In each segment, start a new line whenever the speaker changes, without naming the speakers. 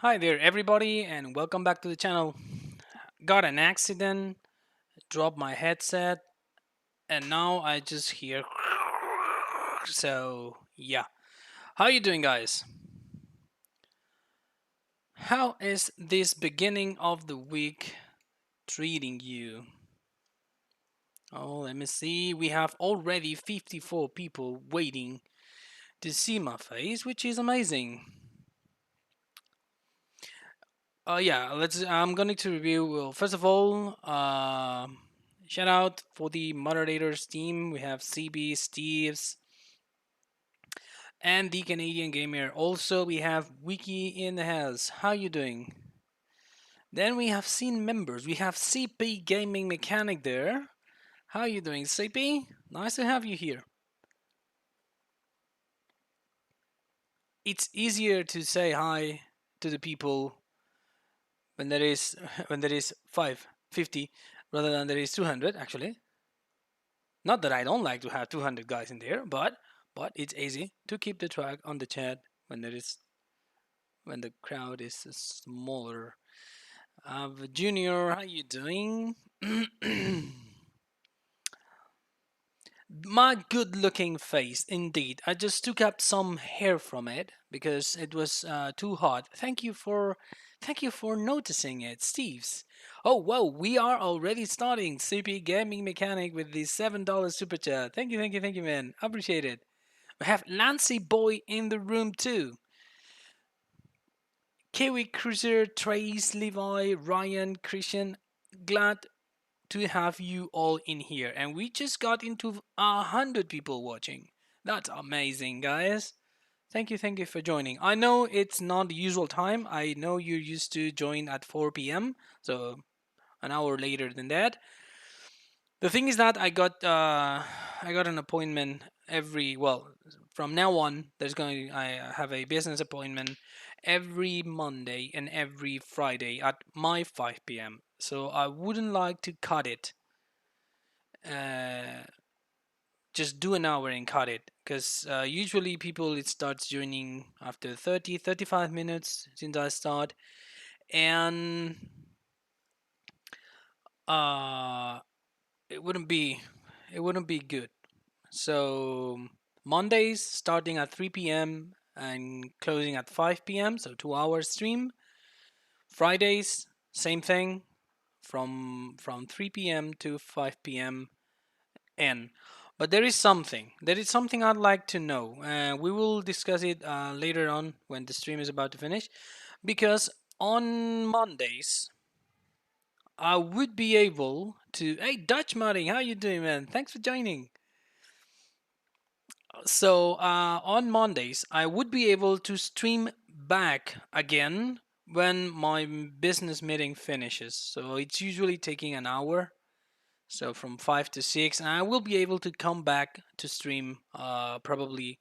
Hi there, everybody, and welcome back to the channel. Got an accident, dropped my headset, and now I just hear. So yeah, how you doing, guys? How is this beginning of the week treating you? Oh, let me see. We have already 54 people waiting to see my face, which is amazing. Yeah, let's. I'm going to review. Well, first of all, shout out for the moderators team. We have CB, Steve's, and the Canadian Gamer. Also, we have Wiki in the house. How you doing? Then we have seen members. We have CP Gaming Mechanic there. How you doing, CP? Nice to have you here. It's easier to say hi to the people when there is when there is 550 rather than there is 200 actually. Not that I don't like to have 200 guys in there, but it's easy to keep the track on the chat when there is when the crowd is smaller. Junior, how you doing? My good-looking face, indeed. I just took up some hair from it because it was too hot. Thank you for noticing it, Steve's. Oh wow, we are already starting CP Gaming Mechanic with the $7 super chat. Thank you, man. Appreciate it. We have Nancy Boy in the room too. Kiwi Cruiser, Trace, Levi, Ryan, Christian. Glad to have you all in here. And we just got into 100 people watching. That's amazing, guys. Thank you for joining. I know it's not the usual time. I know you're used to join at 4 p.m. So an hour later than that. The thing is that I got an appointment every from now on. I have a business appointment every Monday and every Friday at my 5 p.m. So I wouldn't like to cut it. Uh, just do an hour and cut it because usually people it starts joining after 35 minutes since I start, and uh it wouldn't be good. So Mondays starting at 3 p.m. and closing at 5 p.m. So 2 hours stream. Fridays same thing from 3 p.m. to 5 p.m. and but there is something I'd like to know. We will discuss it later on when the stream is about to finish, because on Mondays I would be able to. Hey, Dutch modding, how you doing, man? Thanks for joining. So on Mondays, I would be able to stream back again when my business meeting finishes. So it's usually taking an hour. So from 5 to 6, and I will be able to come back to stream uh, probably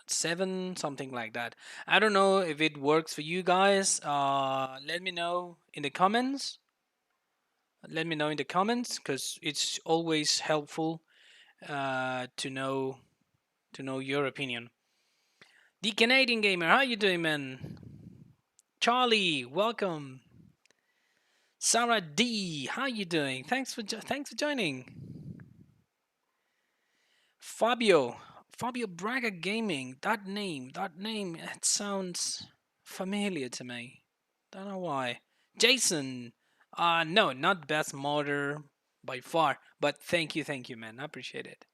7, something like that. I don't know if it works for you guys. Let me know in the comments. Let me know in the comments because it's always helpful to know your opinion. The Canadian gamer, how you doing, man? Charlie, welcome. Sarah D, how you doing? Thanks for joining. Fabio Braga Gaming. That name, it sounds familiar to me. Don't know why. Jason, no, not best modder by far, but thank you, man. I appreciate it.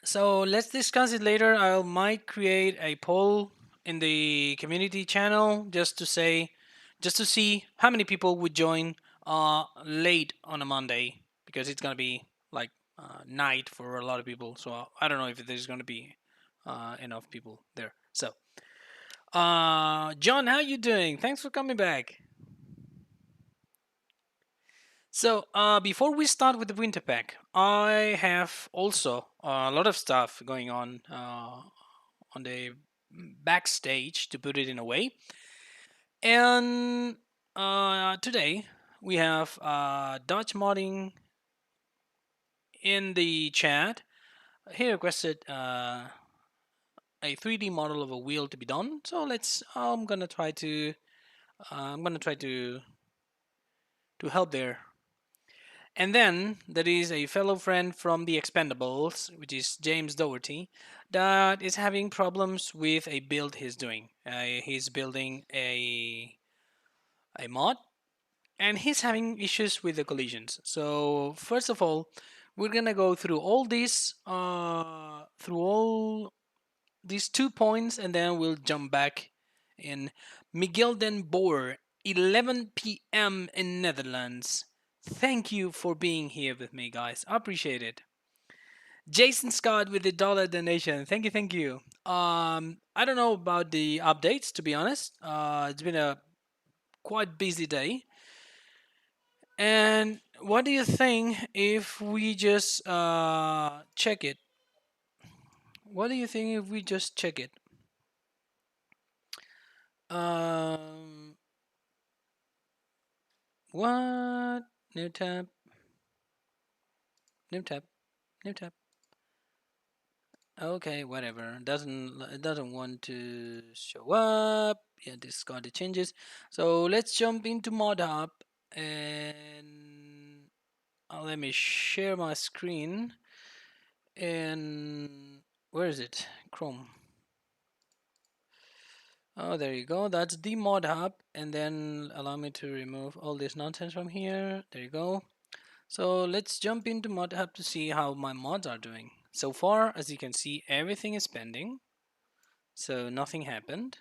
So let's discuss it later. I might create a poll in the community channel just to see how many people would join late on a Monday, because it's gonna be like night for a lot of people. So I don't know if there's gonna be enough people there. So John, how you doing? Thanks for coming back. So, before we start with the winter pack, I have also a lot of stuff going on the backstage, to put it in a way. And today we have Dutch modding in the chat. he requested a 3D model of a wheel to be done. So let's. I'm gonna try to. I'm gonna try to help there. And then there is a fellow friend from the Expendables, which is James Doherty, that is having problems with a build he's doing. He's building a mod, and he's having issues with the collisions. So first of all, we're gonna go through all these 2 points, and then we'll jump back in. Miguel Den Boer, 11 p.m. in Netherlands. Thank you for being here with me, guys. I appreciate it. Jason Scott with the dollar donation. Thank you, thank you. I don't know about the updates, to be honest. It's been a quite busy day. And what do you think if we just check it? What do you think if we just check it? Um, what? New tab, new tab, new tab. Okay, whatever. It doesn't want to show up. Yeah, discard the changes. So let's jump into Mod Hub and let me share my screen. And where is it? Chrome. Oh, there you go. That's the Mod Hub. And then allow me to remove all this nonsense from here. There you go. So let's jump into Mod Hub to see how my mods are doing. So far, as you can see, everything is pending. So nothing happened.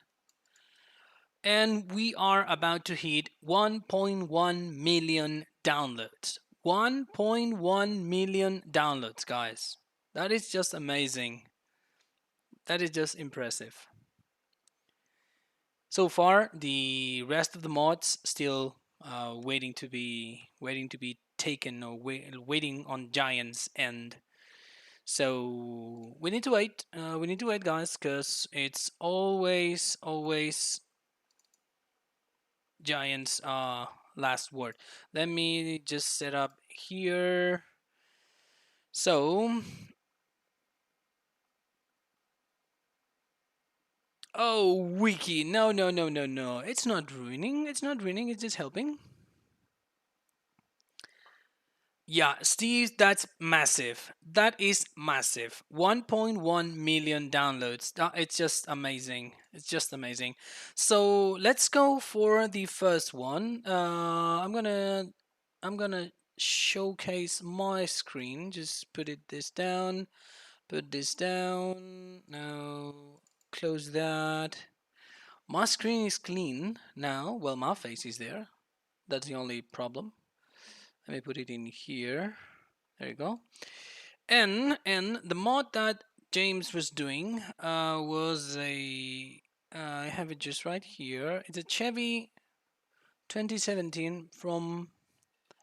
And we are about to hit 1.1 million downloads. 1.1 million downloads, guys. That is just amazing. That is just impressive. So far, the rest of the mods still waiting to be taken, or waiting on Giant's end. So we need to wait. We need to wait, guys, because it's always Giants last word. Let me just set up here. So, oh, wiki. No, no, no, no, no. It's not ruining. It's not ruining. It's just helping. Yeah, Steve, that's massive. That is massive. 1.1 million downloads. It's just amazing. It's just amazing. So let's go for the first one. I'm gonna showcase my screen. Just this down. Put this down. Now close that. My screen is clean now. Well, my face is there. That's the only problem. Let me put it in here. There you go. And the mod that James was doing was I have it just right here. It's a Chevy 2017 from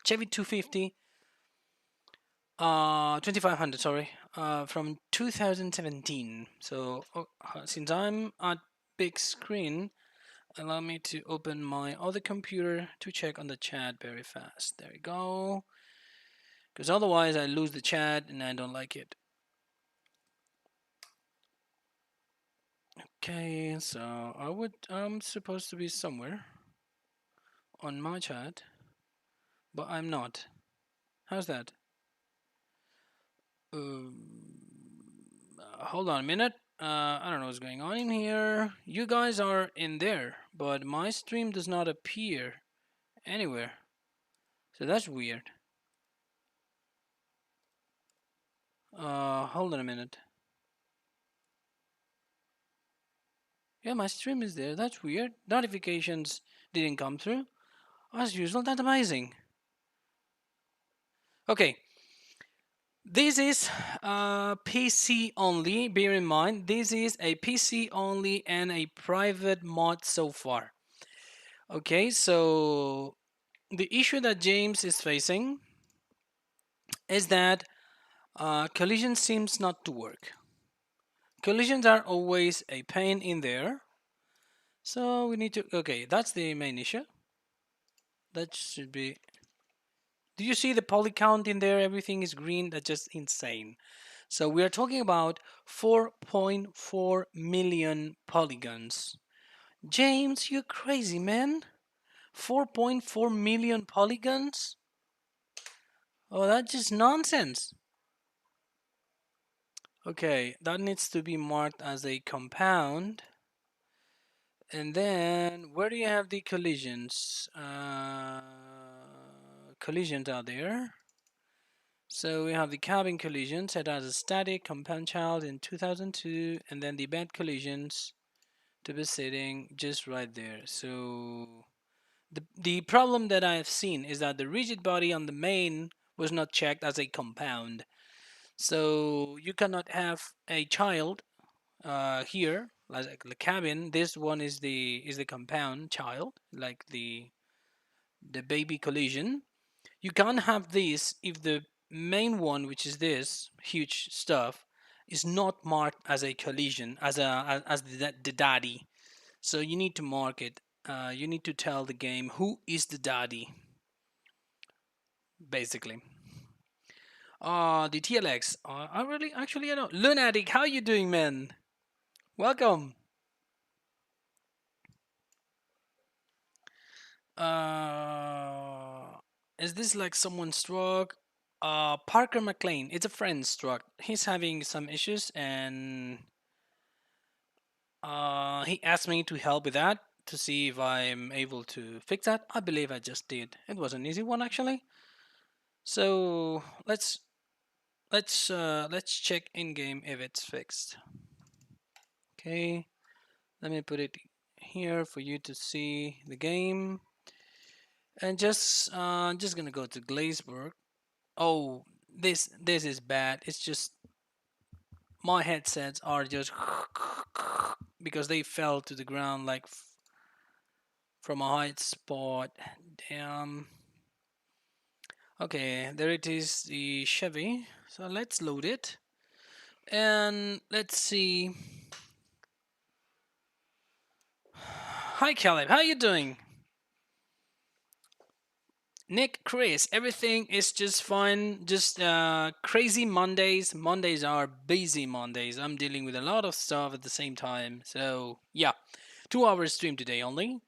Chevy 250 2500, sorry, from 2017. So since I'm at big screen, allow me to open my other computer to check on the chat very fast. There we go. Because otherwise I lose the chat and I don't like it. Okay, so I'm supposed to be somewhere on my chat, but I'm not. How's that? Hold on a minute. I don't know what's going on in here. You guys are in there, but my stream does not appear anywhere. So that's weird. Hold on a minute. Yeah, my stream is there. That's weird. Notifications didn't come through. As usual, that's amazing. Okay, this is PC only. Bear in mind, this is a PC only and a private mod so far. Okay, so the issue that James is facing is that collision seems not to work. Collisions are always a pain in there. So we need to, okay, that's the main issue. That should be, do you see the poly count in there? Everything is green. That's just insane. So we are talking about 4.4 million polygons. James, you're crazy, man. 4.4 million polygons? Oh, that's just nonsense. Okay, that needs to be marked as a compound. And then, where do you have the collisions? Collisions are there. So we have the cabin collision set as a static compound child in 2002, and then the bed collisions to be sitting just right there. So the problem that I have seen is that the rigid body on the main was not checked as a compound. So you cannot have a child here, like the cabin. This one is the compound child, like the baby collision. You can't have this if the main one, which is this huge stuff, is not marked as a collision, as the daddy. So you need to mark it. You need to tell the game who is the daddy, basically. The TLX. I really, actually, I know. Lunatic, how you doing, man? Welcome. Uh, is this like someone struck? Parker McLean. It's a friend struck. He's having some issues, and he asked me to help with that to see if I'm able to fix that. I believe I just did. It was an easy one actually. So let's check in game if it's fixed. Okay, let me put it here for you to see the game, and just gonna go to Glazebrook. Oh, this is bad. It's just my headsets are just because they fell to the ground like from a high spot. Damn. Okay, there it is, the Chevy. So let's load it. And let's see. Hi Caleb, how you doing? Nick, Chris, everything is just fine. Just crazy Mondays. Mondays are busy Mondays. I'm dealing with a lot of stuff at the same time. So yeah, 2 hours stream today only.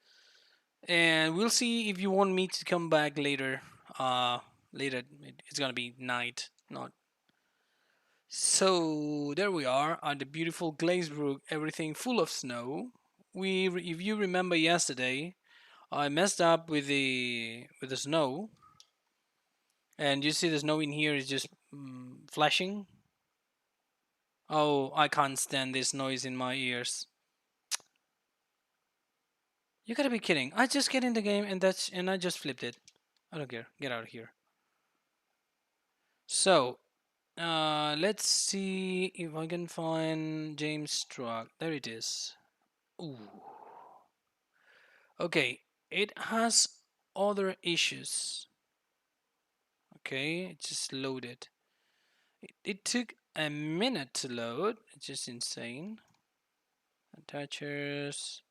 And we'll see if you want me to come back later. Later it's gonna be night, not. So there we are at the beautiful Glazebrook, everything full of snow. If you remember yesterday, I messed up with the snow, and you see the snow in here is just flashing. Oh, I can't stand this noise in my ears. You gotta be kidding! I just get in the game and I just flipped it. I don't care. Get out of here. So let's see if I can find James Struck. There it is. Ooh. Okay, it has other issues. Okay, it just loaded. It took a minute to load. It's just insane. Attachers.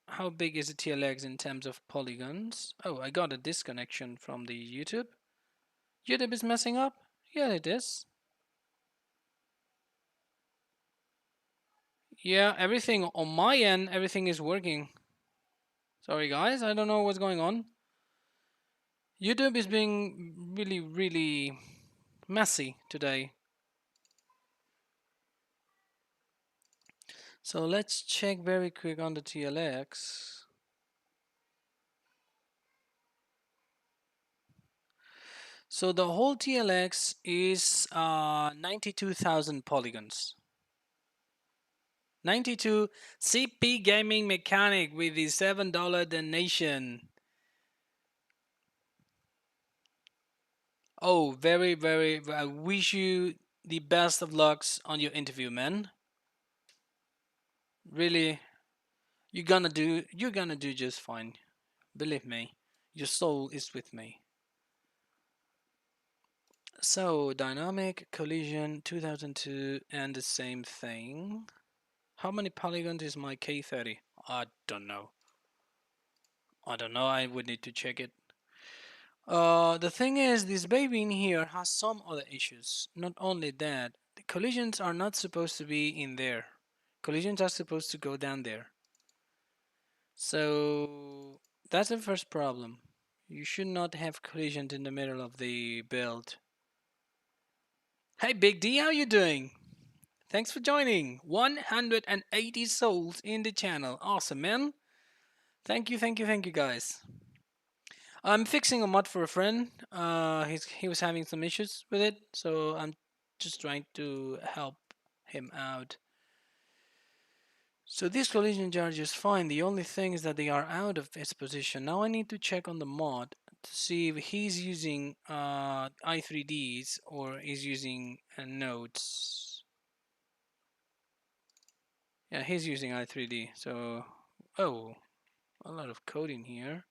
How big is the TLX in terms of polygons? Oh, I got a disconnection from the YouTube. YouTube is messing up? Yeah, it is. Yeah, everything on my end, everything is working. Sorry guys, I don't know what's going on. YouTube is being really, really messy today. So let's check very quick on the TLX. So the whole TLX is 92,000 polygons. 92 CP Gaming Mechanic with the $7 donation. Oh, very, very, I wish you the best of lucks on your interview, man. Really, you're gonna do just fine. Believe me, your soul is with me. So, dynamic collision 2002 and the same thing. How many polygons is my K30? I don't know. I would need to check it. The thing is, this baby in here has some other issues. Not only that, the collisions are not supposed to be in there. Collisions are supposed to go down there. So that's the first problem. You should not have collisions in the middle of the build. Hey Big D, how you doing? Thanks for joining. 180 souls in the channel. Awesome, man. Thank you, thank you, thank you, guys. I'm fixing a mod for a friend. He was having some issues with it, so I'm just trying to help him out. So this collision charge is fine. The only thing is that they are out of its position. Now I need to check on the mod to see if he's using i3ds or is using nodes. Yeah, he's using i3d. So, oh, a lot of code in here.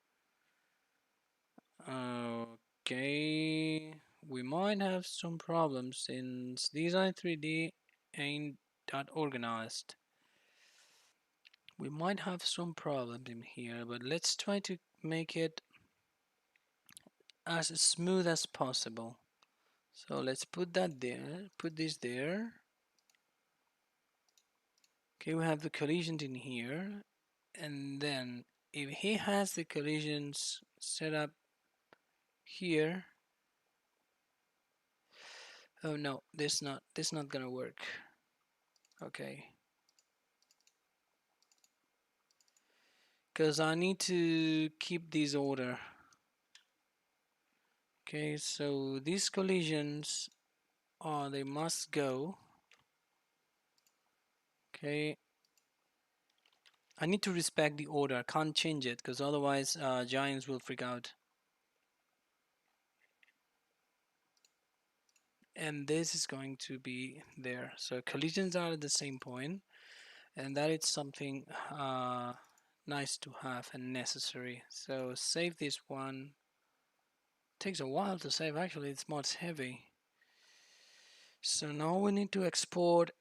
Okay, we might have some problems since these i3d ain't that organized. We might have some problems in here, but let's try to make it as smooth as possible. So let's put that there, put this there. Okay, we have the collisions in here, and then if he has the collisions set up here, oh no, this not gonna work. Okay, because I need to keep this order. Okay, so these collisions, they must go. Okay, I need to respect the order. I can't change it because otherwise giants will freak out. And this is going to be there. So collisions are at the same point, and that is something nice to have and necessary. So save this one. Takes a while to save. Actually, it's much heavy. So now we need to export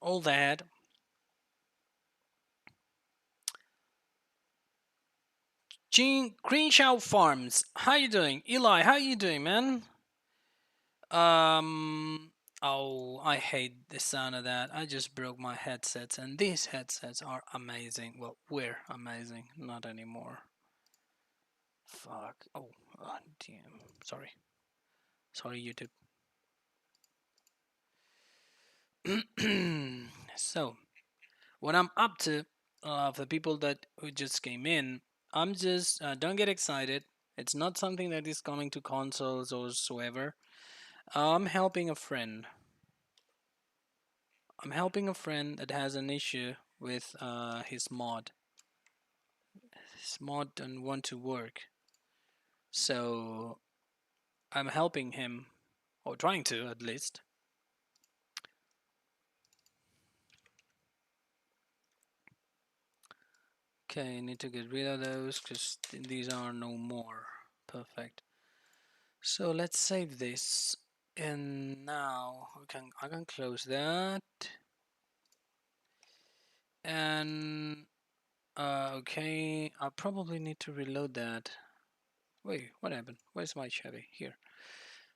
all that. Gene Greenshow Farms. How you doing? Eli, how you doing, man? Oh, I hate the sound of that. I just broke my headsets, and these headsets are amazing. Well, were amazing, not anymore. Fuck. Oh, damn. Sorry. Sorry, YouTube. So, what I'm up to, for the people that who just came in, I'm just don't get excited. It's not something that is coming to consoles or whatsoever. I'm helping a friend. I'm helping a friend that has an issue with his mod. His mod doesn't want to work. So I'm helping him, or trying to at least. Okay, I need to get rid of those because these are no more. Perfect. So let's save this. And now I can close that. And okay, I probably need to reload that. Wait, what happened? Where's my Chevy? Here.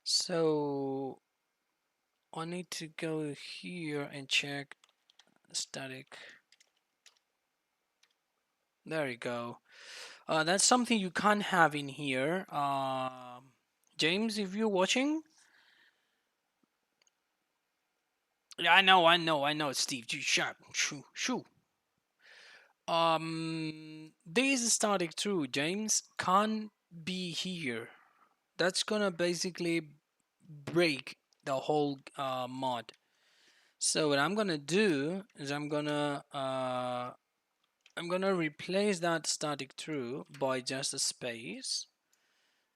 So I need to go here and check static. There you go. That's something you can't have in here. James, if you're watching. Yeah, I know, Steve. Sharp. Shoo, shoo. This static true, James, can't be here. That's gonna basically break the whole mod. So what I'm gonna do is I'm gonna replace that static true by just a space.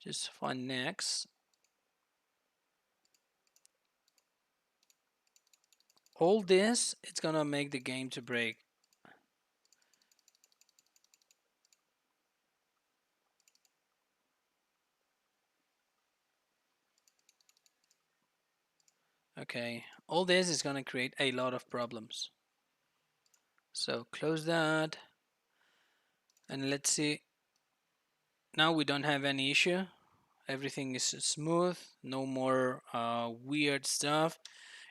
Just find next. All this, it's gonna make the game to break. Okay, all this is gonna create a lot of problems. So close that, and let's see. Now we don't have any issue. Everything is smooth. No more weird stuff.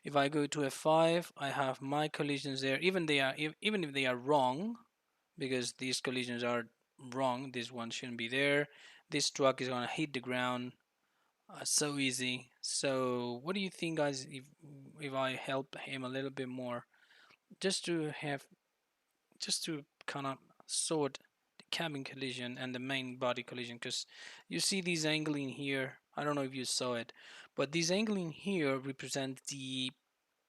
If I go to F5, I have my collisions there. Even if they are wrong, because these collisions are wrong, this one shouldn't be there. This truck is gonna hit the ground. So easy. So what do you think, guys, if I help him a little bit more, just to have, just to kind of sort the cabin collision and the main body collision? Because you see these angling here, I don't know if you saw it, but these angling here represent the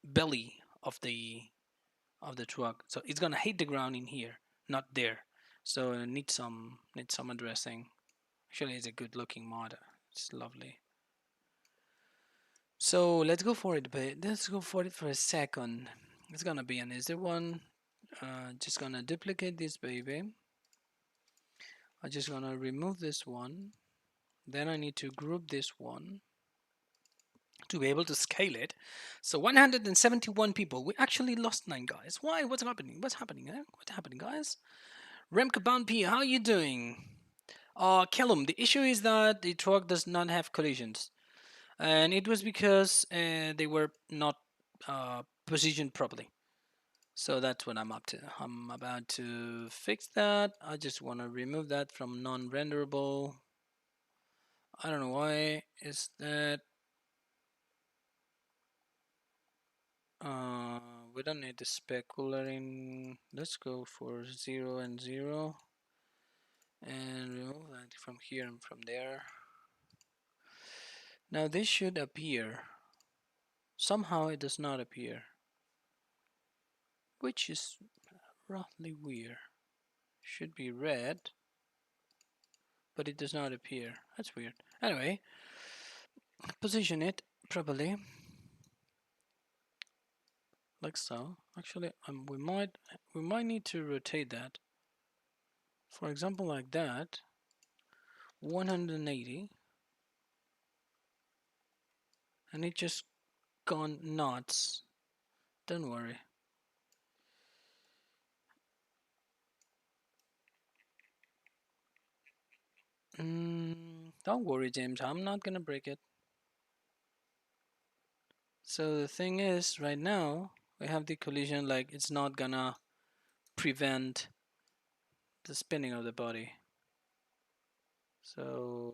belly of the truck, so it's gonna hit the ground in here, not there. So need some addressing. Actually, it's a good looking mod. It's lovely. So let's go for it, but let's go for it for a second. It's gonna be an easy one. Just gonna duplicate this baby. I'm just gonna remove this one. Then I need to group this one to be able to scale it. So 171 people. We actually lost 9 guys. Why? What's happening? What's happening? What's happening, guys? Remke Bound P, how are you doing? Kellum, the issue is that the truck does not have collisions, and it was because they were not positioned properly. So that's what I'm up to. I'm about to fix that. I just want to remove that from non-renderable. I don't know why is that. Uh, we don't need the speculating. Let's go for 0 and 0 and remove that from here and from there. Now this should appear. Somehow it does not appear, which is roughly weird. Should be red, but it does not appear. That's weird. Anyway, position it properly, like so. Actually, we might need to rotate that. For example, like that, 180, and it just gone nuts. Don't worry. Don't worry, James. I'm not gonna break it. So the thing is, right now we have the collision, like it's not gonna prevent the spinning of the body. So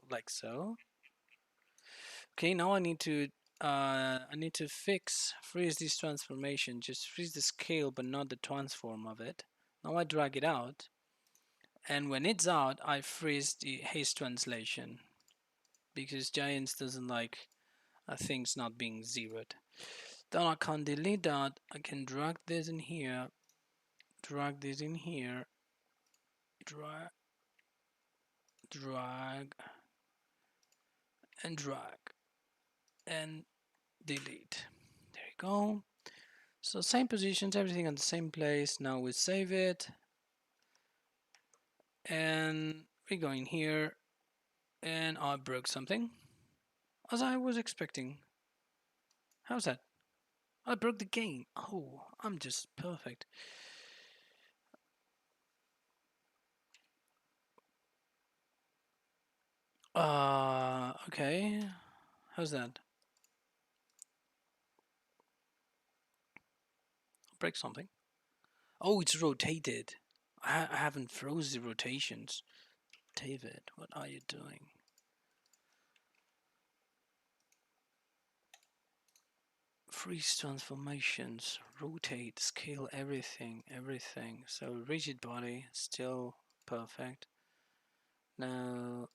like so. Okay, now I need to freeze this transformation. Just freeze the scale, but not the transform of it. Now I drag it out, and when it's out, I freeze the haste translation because Giants doesn't like things not being zeroed. Then I can delete that. I can drag this in here, drag this in here, drag, drag, and drag, and delete. There you go. So same positions, everything in the same place. Now we save it, and we go in here, and I broke something, as I was expecting. How's that? I broke the game. Oh, I'm just perfect. Okay. How's that? Break something. Oh, it's rotated. I haven't froze the rotations. David, what are you doing? Freeze transformations, rotate, scale everything, everything. So rigid body, still perfect. Now,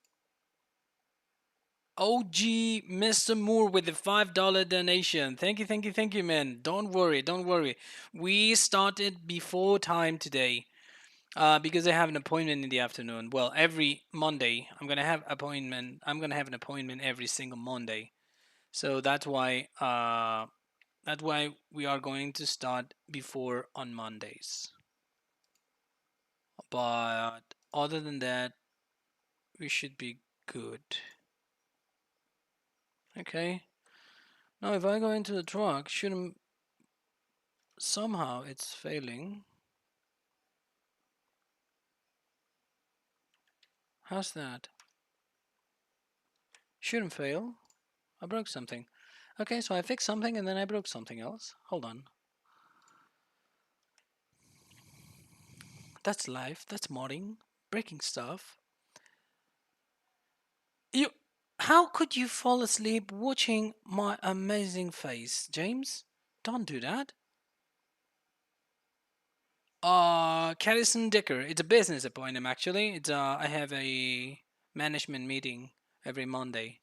OG Mr. Moore with the $5 donation. Thank you, thank you, thank you, man. Don't worry, don't worry. We started before time today. Because I have an appointment in the afternoon. Well, every Monday I'm gonna have appointment. I'm gonna have an appointment every single Monday. So that's why we are going to start before on Mondays. But other than that, we should be good. Okay. Now, if I go into the truck, shouldn't somehow it's failing. How's that? Shouldn't fail. I broke something. Okay, so I fixed something and then I broke something else. Hold on. That's life. That's modding. Breaking stuff. You. How could you fall asleep watching my amazing face, James? Don't do that. Carrison Dicker. It's a business appointment actually. It's I have a management meeting every Monday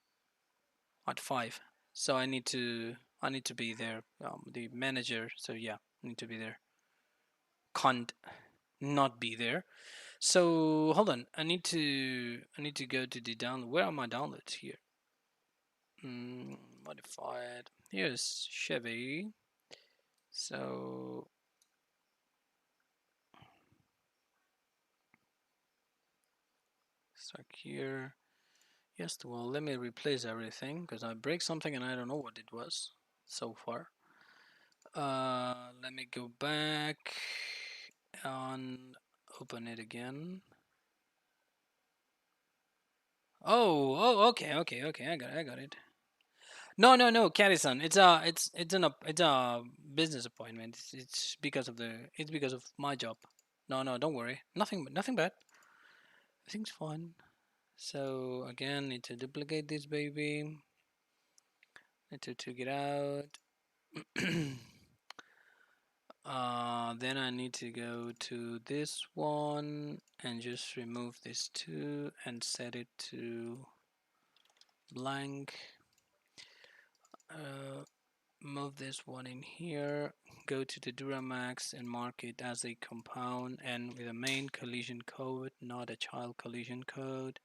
at 5. So I need to be there. The manager. So yeah, I need to be there. Can't not be there. So hold on. I need to go to the download. Where are my downloads here? Modified. Here's Chevy. So stuck here. Yes, well, let me replace everything because I break something and I don't know what it was so far. Let me go back and open it again. Okay. I got it. No, Carrison. It's a business appointment. It's because of my job. No, don't worry. Nothing bad. Everything's fine. So again, need to duplicate this baby. Need to take it out. Then I need to go to this one and just remove this two and set it to blank. Uh, Move this one in here. Go to the Duramax and mark it as a compound and with a main collision code, not a child collision code,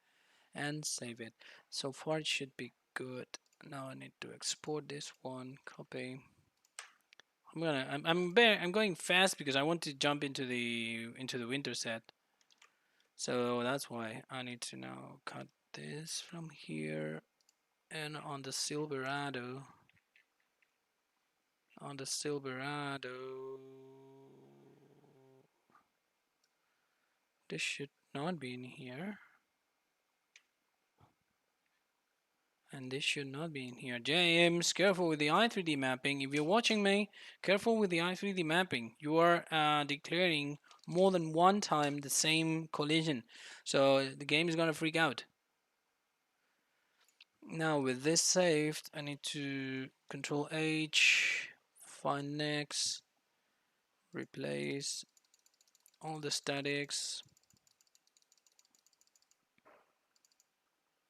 and save it. So far it should be good. Now I need to export this one, copy. I'm going fast because I want to jump into the winter set. So that's why I need to now cut this from here and on the Silverado, this should not be in here. And this should not be in here. James, careful with the i3D mapping. If you're watching me, careful with the i3D mapping. You are declaring more than one time the same collision. So the game is going to freak out. Now with this saved, I need to Control H, find next, replace all the statics.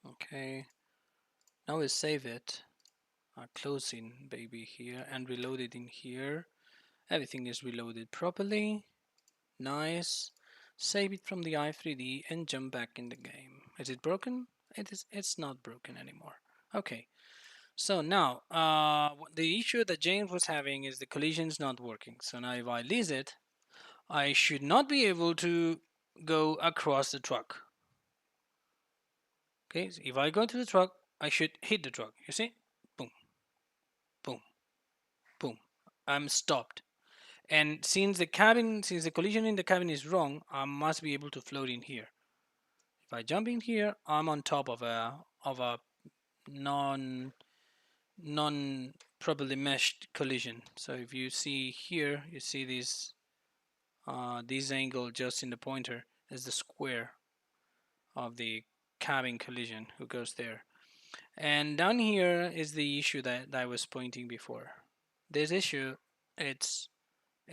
Okay. Now we save it. Closing baby here and reload it in here. Everything is reloaded properly. Nice. Save it from the i3D and jump back in the game. Is it broken? It's not broken anymore. Okay. So now, the issue that James was having is the collision's not working. So now if I lease it, I should not be able to go across the truck. Okay, so if I go to the truck, I should hit the truck. You see? Boom, boom, boom. I'm stopped. And since the collision in the cabin is wrong, I must be able to float in here. If I jump in here, I'm on top of a non non properly meshed collision. So if you see here, you see this angle just in the pointer is the square of the cabin collision who goes there. And down here is the issue that I was pointing before. This issue, it's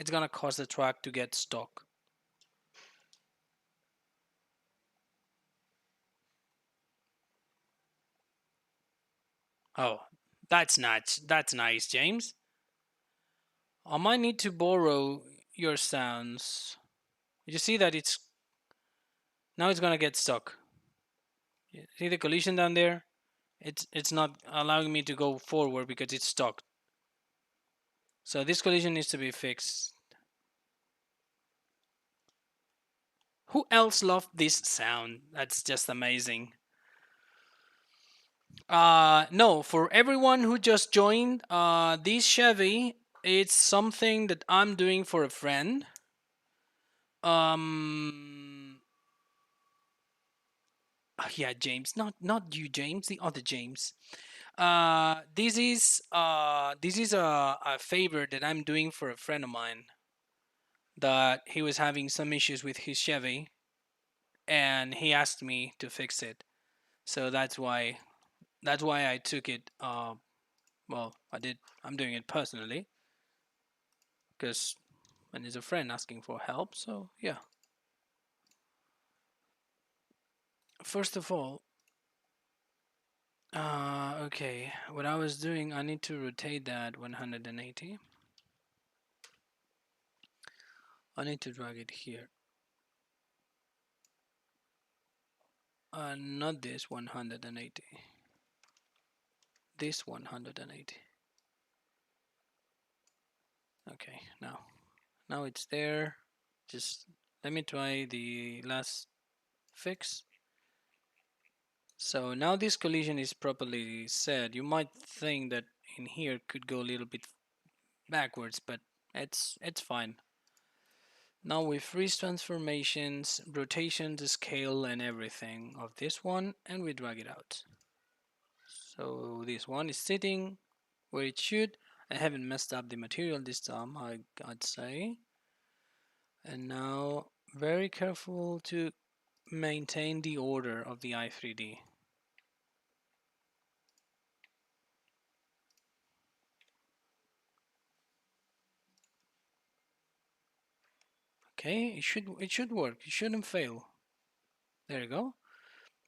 gonna cause the truck to get stuck. Oh, that's nice, James. I might need to borrow your sounds. You see that it's gonna get stuck. See the collision down there? It's not allowing me to go forward because it's stuck. So this collision needs to be fixed. Who else loved this sound? That's just amazing. No, for everyone who just joined, this Chevy, it's something that I'm doing for a friend. Um, yeah, James, not you, James, the other James. This is a favor that I'm doing for a friend of mine that he was having some issues with his Chevy, and he asked me to fix it. So that's why I took it. Well, I did. I'm doing it personally because when there's a friend asking for help. So yeah. First of all, okay. What I was doing, I need to rotate that 180. I need to drag it here. Not this 180. This 180. Okay, now it's there. Just let me try the last fix. So now this collision is properly set. You might think that in here could go a little bit backwards, but it's fine. Now we freeze transformations, rotation, the scale and everything of this one, and we drag it out. So this one is sitting where it should. I haven't messed up the material this time, I'd say. And now very careful to maintain the order of the i3D. Okay, it should work. It shouldn't fail. There you go.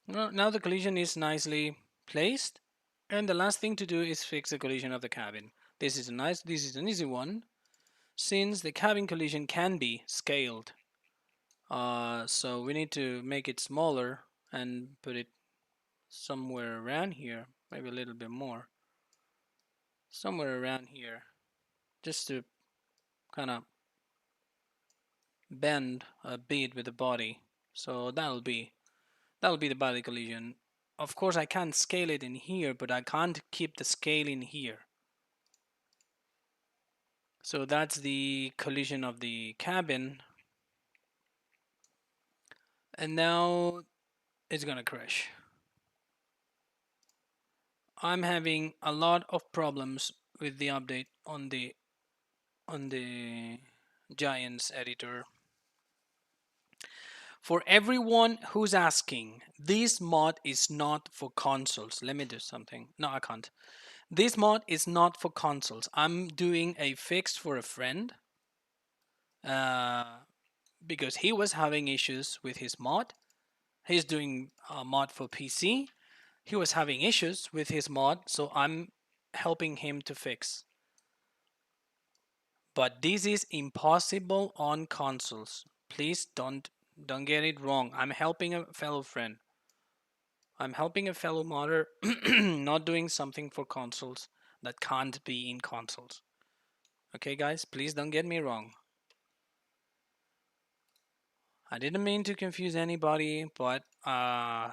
Now the collision is nicely placed. And the last thing to do is fix the collision of the cabin. This is an easy one, since the cabin collision can be scaled. So we need to make it smaller and put it somewhere around here, maybe a little bit more. Somewhere around here, just to kind of bend a bit with the body. So that'll be the body collision. Of course, I can't scale it in here, but I can't keep the scale in here. So that's the collision of the cabin. And now it's gonna crash. I'm having a lot of problems with the update on the Giants editor. For everyone who's asking, this mod is not for consoles. Let me do something. No, I can't. This mod is not for consoles. I'm doing a fix for a friend uh, because he was having issues with his mod. He's doing a mod for PC. He was having issues with his mod, so I'm helping him to fix. But this is impossible on consoles. Please don't get it wrong. I'm helping a fellow friend. I'm helping a fellow modder, not doing something for consoles that can't be in consoles. Okay, guys, please don't get me wrong. I didn't mean to confuse anybody, but I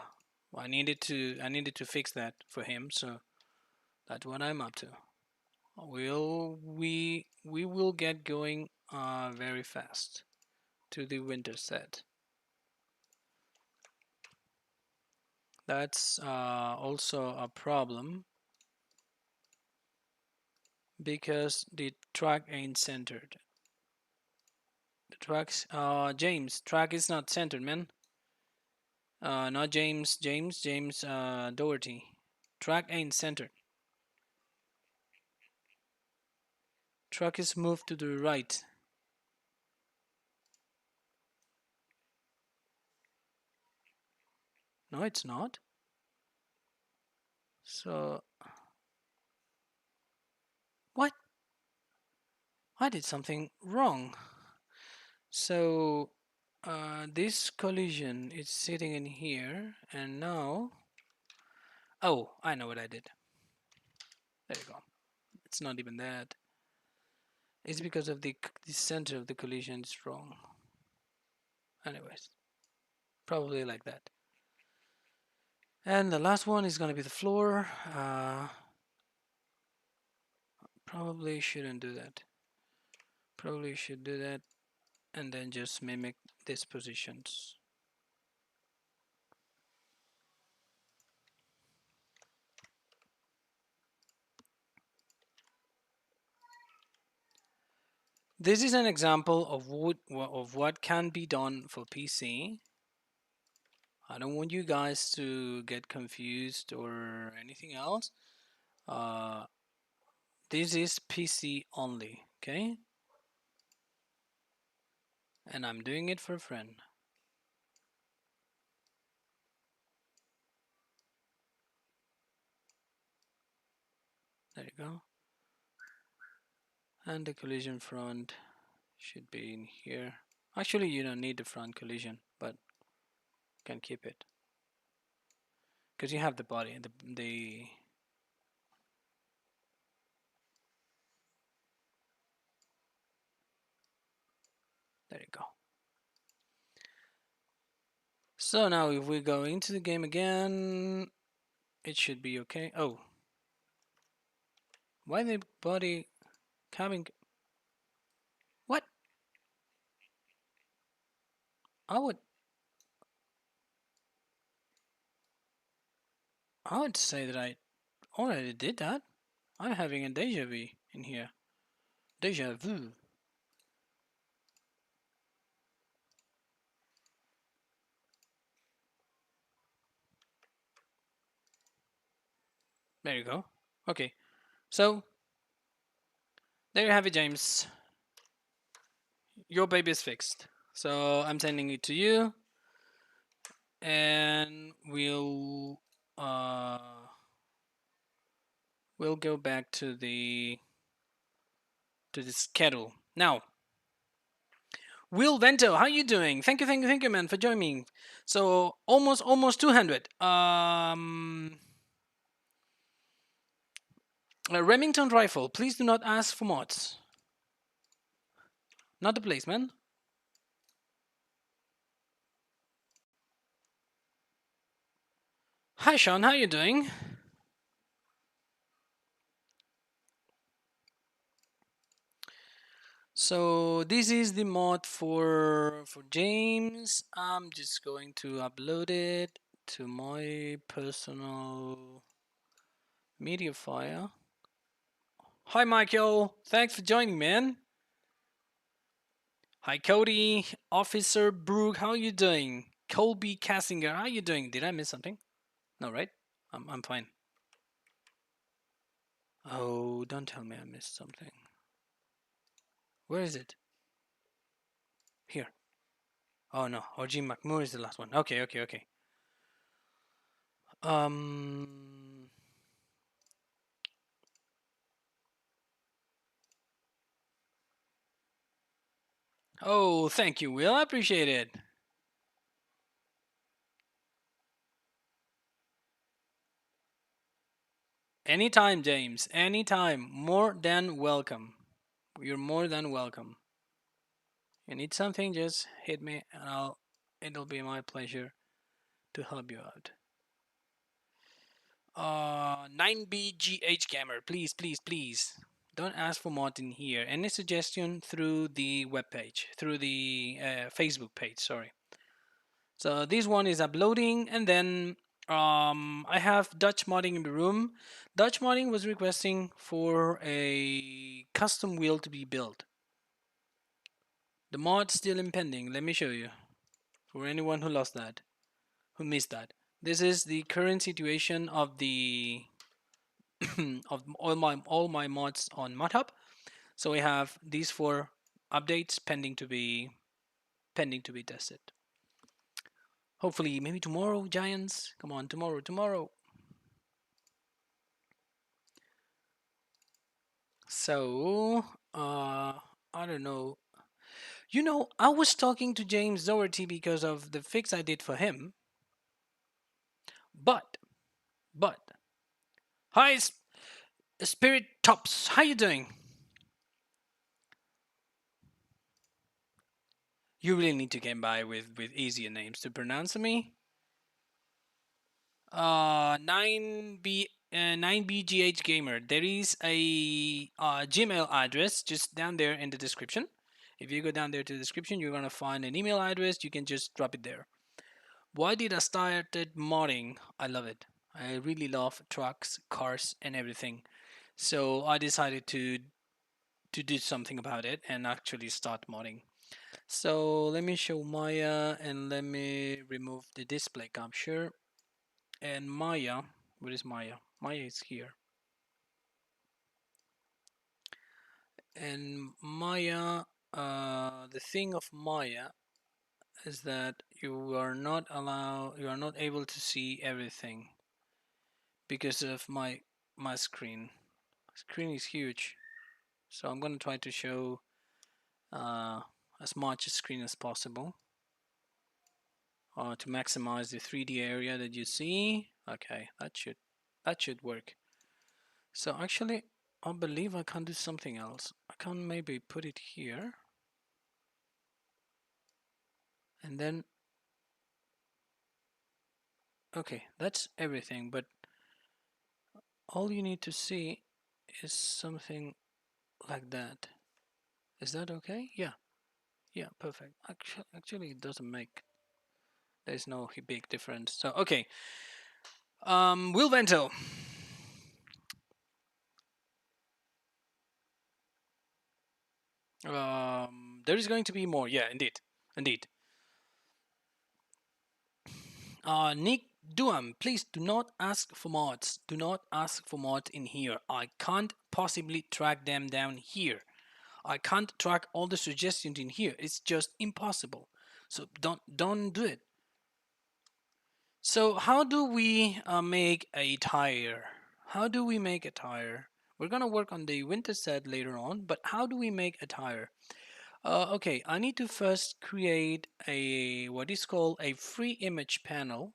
needed to fix that for him, so that's what I'm up to. We will get going very fast to the winter set. That's also a problem because the track ain't centered. The tracks, James, track is not centered, man. Not James Doherty. Track ain't centered. Track is moved to the right. No, it's not. So, what? I did something wrong. So, this collision is sitting in here, and now, oh, I know what I did. There you go. It's not even that. It's because of the center of the collision is wrong. Anyways, probably like that. And the last one is gonna be the floor. Probably shouldn't do that. Probably should do that and then just mimic these positions. This is an example of what can be done for PC. I don't want you guys to get confused or anything else. Uh, this is PC only, okay? And I'm doing it for a friend. There you go. And the collision front should be in here. Actually, you don't need the front collision, but can keep it because you have the body. The There you go. So now if we go into the game again, it should be okay. Oh, why the body cabin? What? I would I would say that I already did that. I'm having a deja vu in here. Deja vu. There you go. Okay. So there you have it, James. Your baby is fixed. So I'm sending it to you, and uh we'll go back to the schedule now. Will Vento, how you doing? Thank you, man, for joining. So almost 200. A Remington rifle. Please do not ask for mods. Not the place, man. Hi, Sean. How you doing? So this is the mod for James. I'm just going to upload it to my personal media file. Hi, Michael. Thanks for joining, man. Hi, Cody. Officer Brooke, how you doing? Colby Cassinger, how you doing? Did I miss something? No, right? I'm fine. Oh, don't tell me I missed something. Where is it? Here. Oh no, OG McMoore is the last one. Okay. Um. Oh, thank you, Will. I appreciate it. Anytime, James. Anytime. More than welcome. You're more than welcome. You need something, just hit me and it'll be my pleasure to help you out. 9BGH Gamer, please. Don't ask for mod in here. Any suggestion through the webpage, through the Facebook page, sorry. So this one is uploading, and then I have Dutch modding in the room. Dutch modding was requesting for a custom wheel to be built. The mod's still impending. Let me show you. For anyone who lost that, who missed that. This is the current situation of the of all my mods on ModHub. So we have these 4 updates pending to be tested. Hopefully, maybe tomorrow, Giants. Come on, tomorrow. So, I don't know. I was talking to James Doherty because of the fix I did for him. But, but, hi, Spirit Tops. How you doing? You really need to get by with easier names to pronounce for me. 9BGH Gamer. There is a Gmail address just down there in the description. If you go down there to the description, you're gonna find an email address. You can just drop it there. Why did I started modding? I love it. I really love trucks, cars, and everything. So I decided to to do something about it and actually start modding. So let me show Maya and let me remove the display capture. And Maya, where is Maya? Maya is here. And Maya, the thing of Maya is that you are not able to see everything because of my screen. Screen is huge, so I'm gonna try to show uh, as much screen as possible to maximize the 3D area that you see. Okay, that should work. So actually, I believe I can do something else. I can maybe put it here, and then okay, that's everything. But all you need to see is something like that. Is that okay? Yeah, yeah, perfect. Actually, it doesn't make. There's no big difference. So okay, Will Vento. There is going to be more. Yeah, indeed, indeed. Nick Duam, please do not ask for mods. Do not ask for mods in here. I can't possibly track them down here. I can't track all the suggestions in here. It's just impossible. So don't do it. So how do we make a tire? How do we make a tire? We're gonna work on the winter set later on, but how do we make a tire? Okay, I need to first create a what is called a free image panel,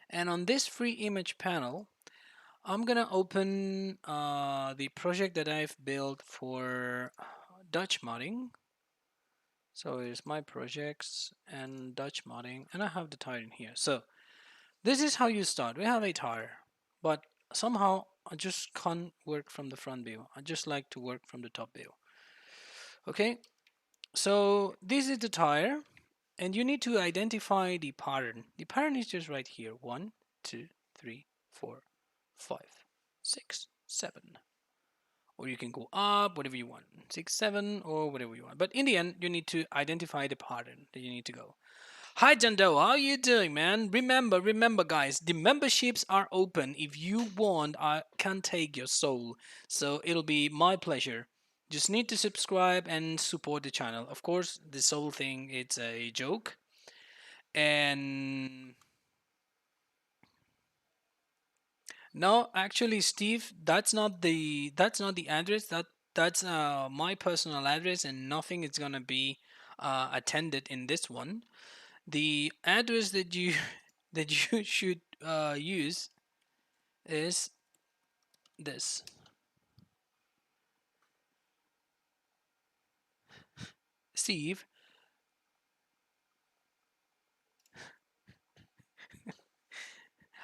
and on this free image panel, I'm gonna open the project that I've built for Dutch modding. So it's my projects and Dutch modding, and I have the tire in here. So this is how you start. We have a tire, but somehow I just can't work from the front view. I just like to work from the top view. Okay, so this is the tire, and you need to identify the pattern. The pattern is just right here. 1, 2, 3, 4, 5, 6, 7. Or you can go up, whatever you want. 6, 7, or whatever you want. But in the end, you need to identify the pattern that you need to go. Hi Jando, how you doing, man? Remember, guys, the memberships are open. If you want, I can take your soul. So it'll be my pleasure. Just need to subscribe and support the channel. Of course, the soul thing, it's a joke. And no, actually, Steve, that's not the address. That's my personal address, and nothing is gonna be attended in this one. The address that you that you should use is this. Steve,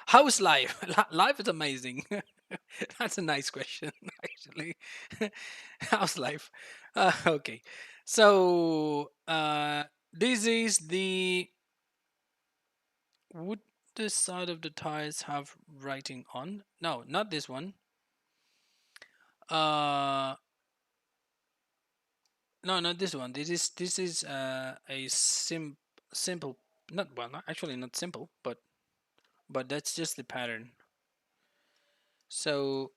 how's life? Life is amazing. That's a nice question, actually. How's life? Okay, so this is the would this side of the tires have writing on? No, not this one. Uh, no, not this one. This is a simple, not well, not actually not simple, but that's just the pattern. So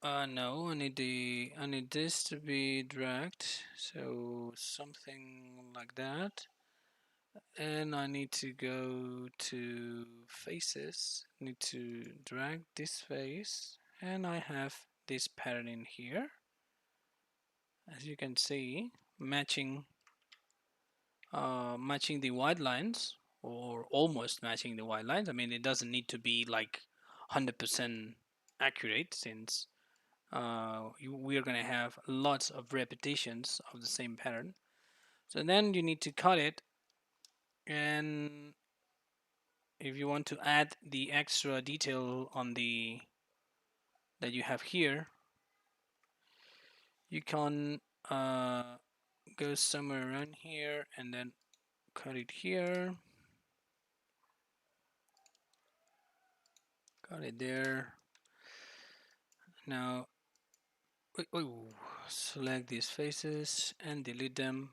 no, I need this to be dragged, so something like that. And I need to go to faces, need to drag this face, and I have this pattern in here, as you can see, matching the white lines, or almost matching the white lines. I mean, it doesn't need to be like 100% accurate, since we are going to have lots of repetitions of the same pattern. So then you need to cut it, and if you want to add the extra detail on the that you have here, you can go somewhere around here and then cut it here, cut it there. Now Ooh, select these faces and delete them,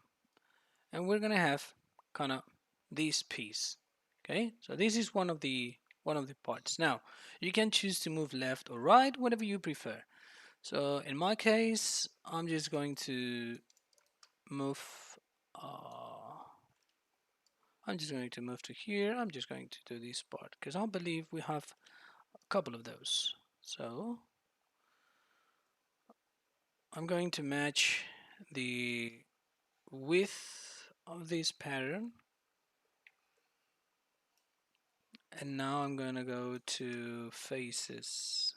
and we're gonna have kind of this piece. Okay, so this is one of the parts. Now you can choose to move left or right, whatever you prefer. So in my case, I'm just going to move. Uh, I'm just going to move to here. I'm just going to do this part because I believe we have a couple of those. So I'm going to match the width of this pattern, and now I'm going to go to faces.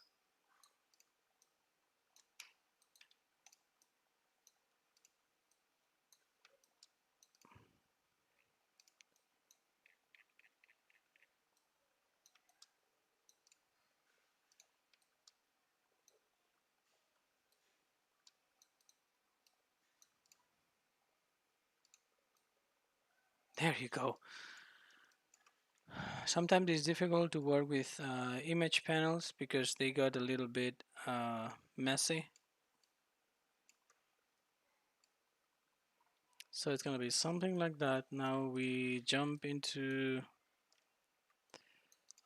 There you go. Sometimes it's difficult to work with image panels because they got a little bit messy. So it's going to be something like that. Now we jump into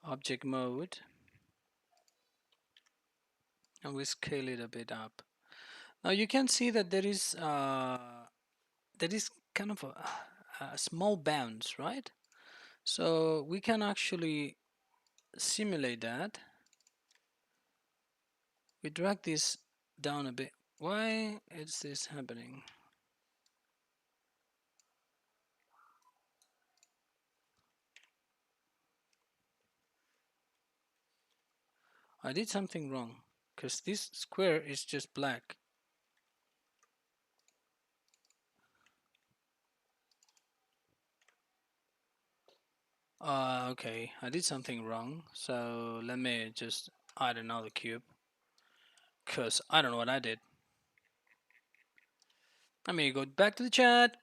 object mode and we scale it a bit up. Now you can see that there is kind of a small bounce, right? So we can actually simulate that. We drag this down a bit. Why is this happening? I did something wrong because this square is just black. Okay, I did something wrong. So let me just add another cube because I don't know what I did. Let me go back to the chat.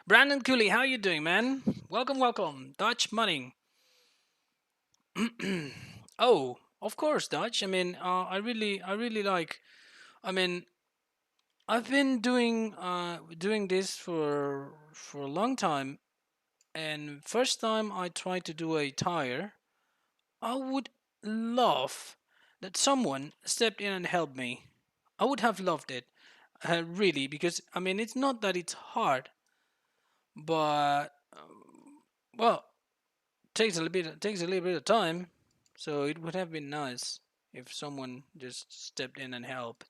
Brandon Cooley, how you doing, man? Welcome, welcome. Dutch Money. Oh, of course, Dutch. I mean, I really like. I mean, I've been doing this for a long time, and first time I tried to do a tire, I would love that someone stepped in and helped me. I would have loved it, really, because I mean, it's not that it's hard, but well, takes a little bit of time. So it would have been nice if someone just stepped in and helped.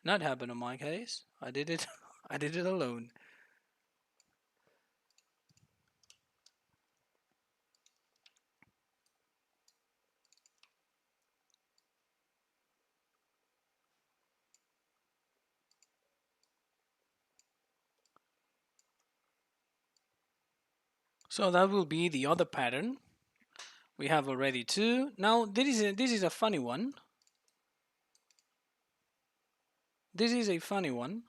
Not happened in my case. I did it. I did it alone. So that will be the other pattern. We have already two. Now this is a funny one. This is a funny one.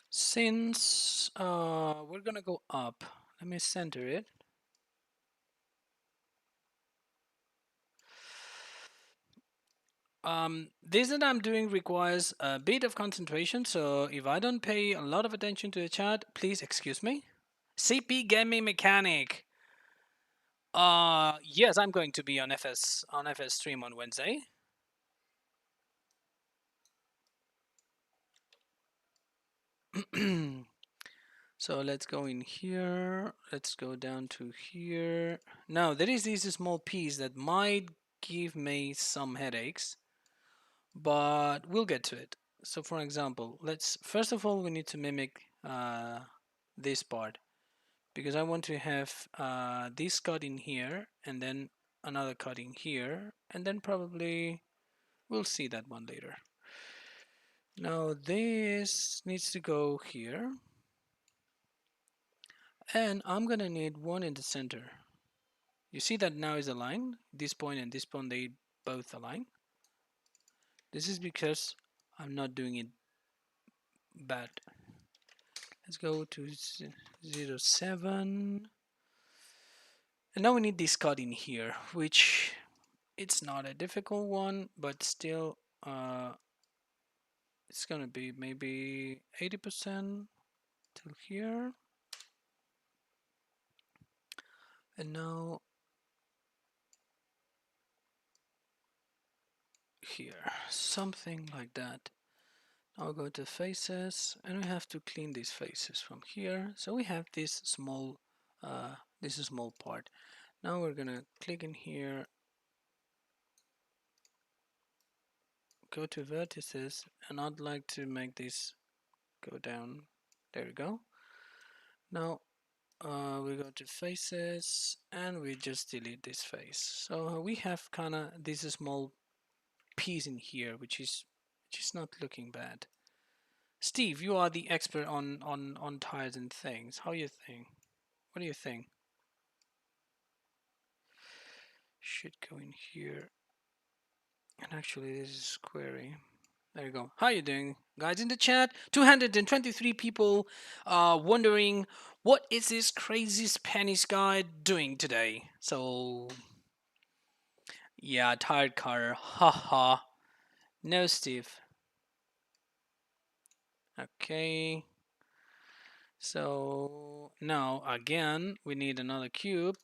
Since we're gonna go up, let me center it. This that I'm doing requires a bit of concentration, so if I don't pay a lot of attention to the chat, please excuse me. CP Gaming Mechanic. Yes, I'm going to be on FS stream on Wednesday. So let's go in here. Let's go down to here. Now there is this small piece that might give me some headaches, but we'll get to it. So for example, let's first of all we need to mimic this part because I want to have this cut in here and then another cut in here and then probably we'll see that one later. Now this needs to go here and I'm gonna need one in the center. You see that now is aligned. This point and this point they both align. This is because I'm not doing it bad. Let's go to 0.7. And now we need this cut in here, which it's not a difficult one, but still it's gonna be maybe 80% till here. And now here, something like that. Now go to faces, and we have to clean these faces from here. So we have this small part. Now we're gonna click in here, go to vertices, and I'd like to make this go down. There we go. Now we go to faces, and we just delete this face. So we have kind of this small piece in here, which is not looking bad. Steve, you are the expert on tires and things. How you think? What do you think? Should go in here. And actually, this is query. There you go. How you doing, guys? In the chat, 223 people wondering what is this crazy Spanish guy doing today. So, yeah, tired car. Haha. No, Steve. Okay. So now again, we need another cube.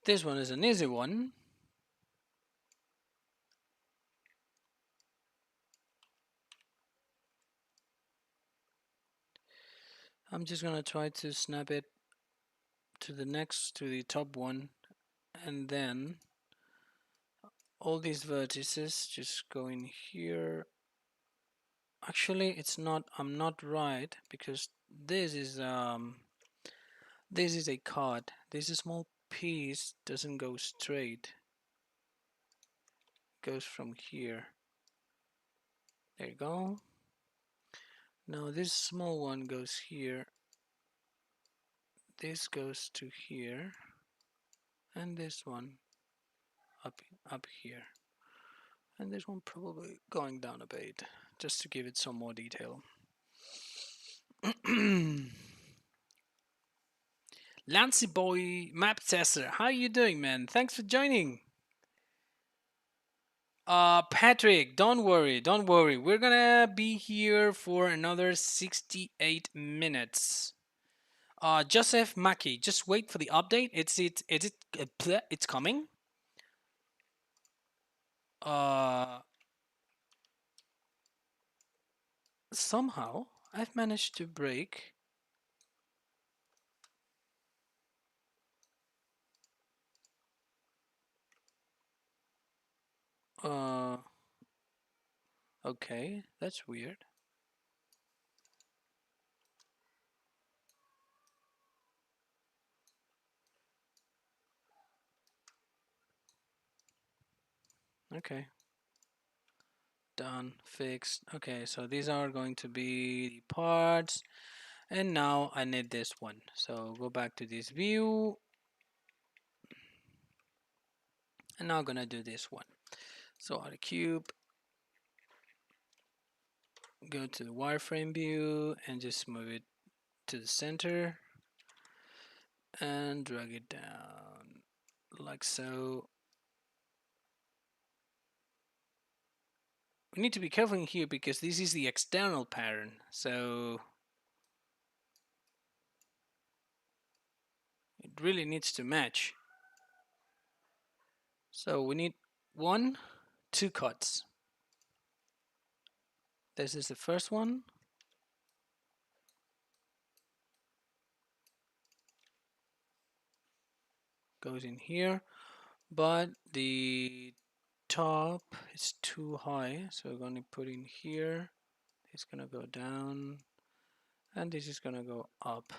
This one is an easy one. I'm just gonna try to snap it to the top one, and then all these vertices just go in here. Actually, it's not. I'm not right because this is a card. This small piece doesn't go straight. It goes from here. There you go. Now this small one goes here. This goes to here, and this one up here, and this one probably going down a bit, just to give it some more detail. Lancy Boy Map Tester, how you doing, man? Thanks for joining. Patrick, don't worry, don't worry. We're gonna be here for another 68 minutes. Joseph Mackey, just wait for the update. It's coming. Uh, Somehow I've managed to break. Uh, okay, that's weird. Okay, done, fixed. Okay, so these are going to be the parts, and now I need this one. So go back to this view, and now I'm gonna do this one. So on the cube, go to the wireframe view, and just move it to the center, and drag it down like so. We need to be careful in here because this is the external pattern, so it really needs to match. So we need 2 cuts. This is the first one. Goes in here, but the top is too high, so we're going to put in here. It's going to go down, and this is going to go up.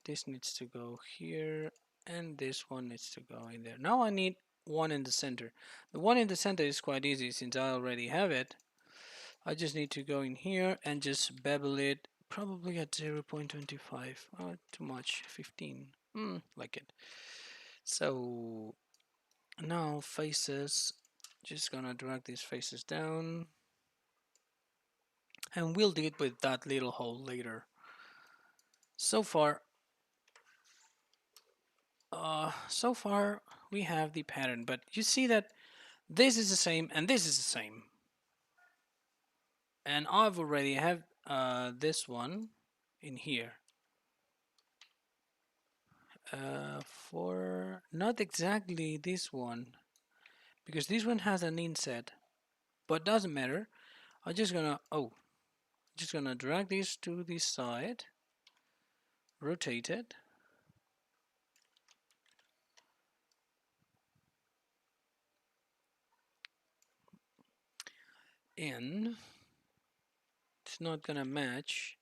This needs to go here, and this one needs to go in there. Now I need one in the center. The one in the center is quite easy since I already have it. I just need to go in here and just bevel it probably at 0.25. Oh, too much, 15. Like it. So now faces, just gonna drag these faces down, and we'll deal with that little hole later. So far, so far we have the pattern, but you see that this is the same and this is the same. And I've already have this one in here. For not exactly this one, because this one has an inset, but doesn't matter. I'm just gonna just gonna drag this to this side, rotate it, and it's not gonna match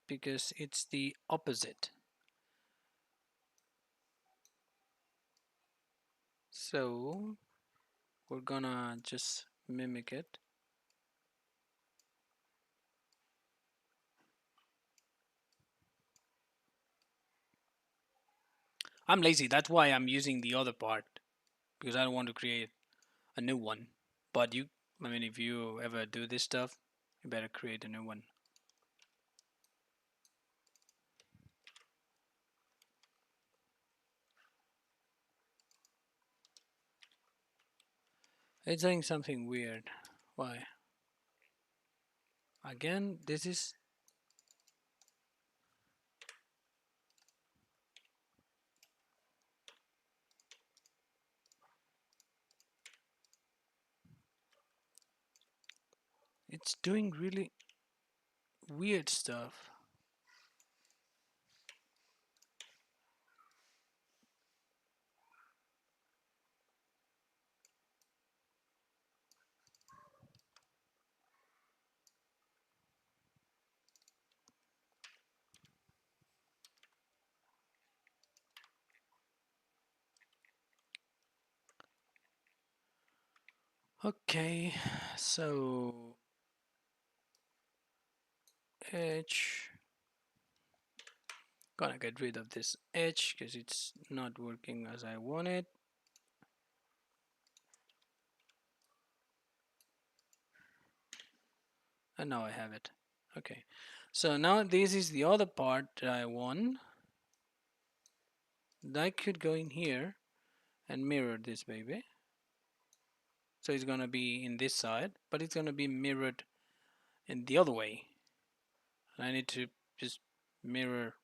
because it's the opposite. So we're gonna just mimic it. I'm lazy, that's why I'm using the other part, because I don't want to create a new one. But you, I mean, if you ever do this stuff, you better create a new one. It's doing something weird. Why? Again, this is... It's doing really weird stuff. Okay, so edge. Gonna get rid of this edge because it's not working as I want it. And now I have it. Okay, so now this is the other part that I want. I could go in here and mirror this baby. So it's gonna be in this side, but it's gonna be mirrored in the other way. And I need to just mirror.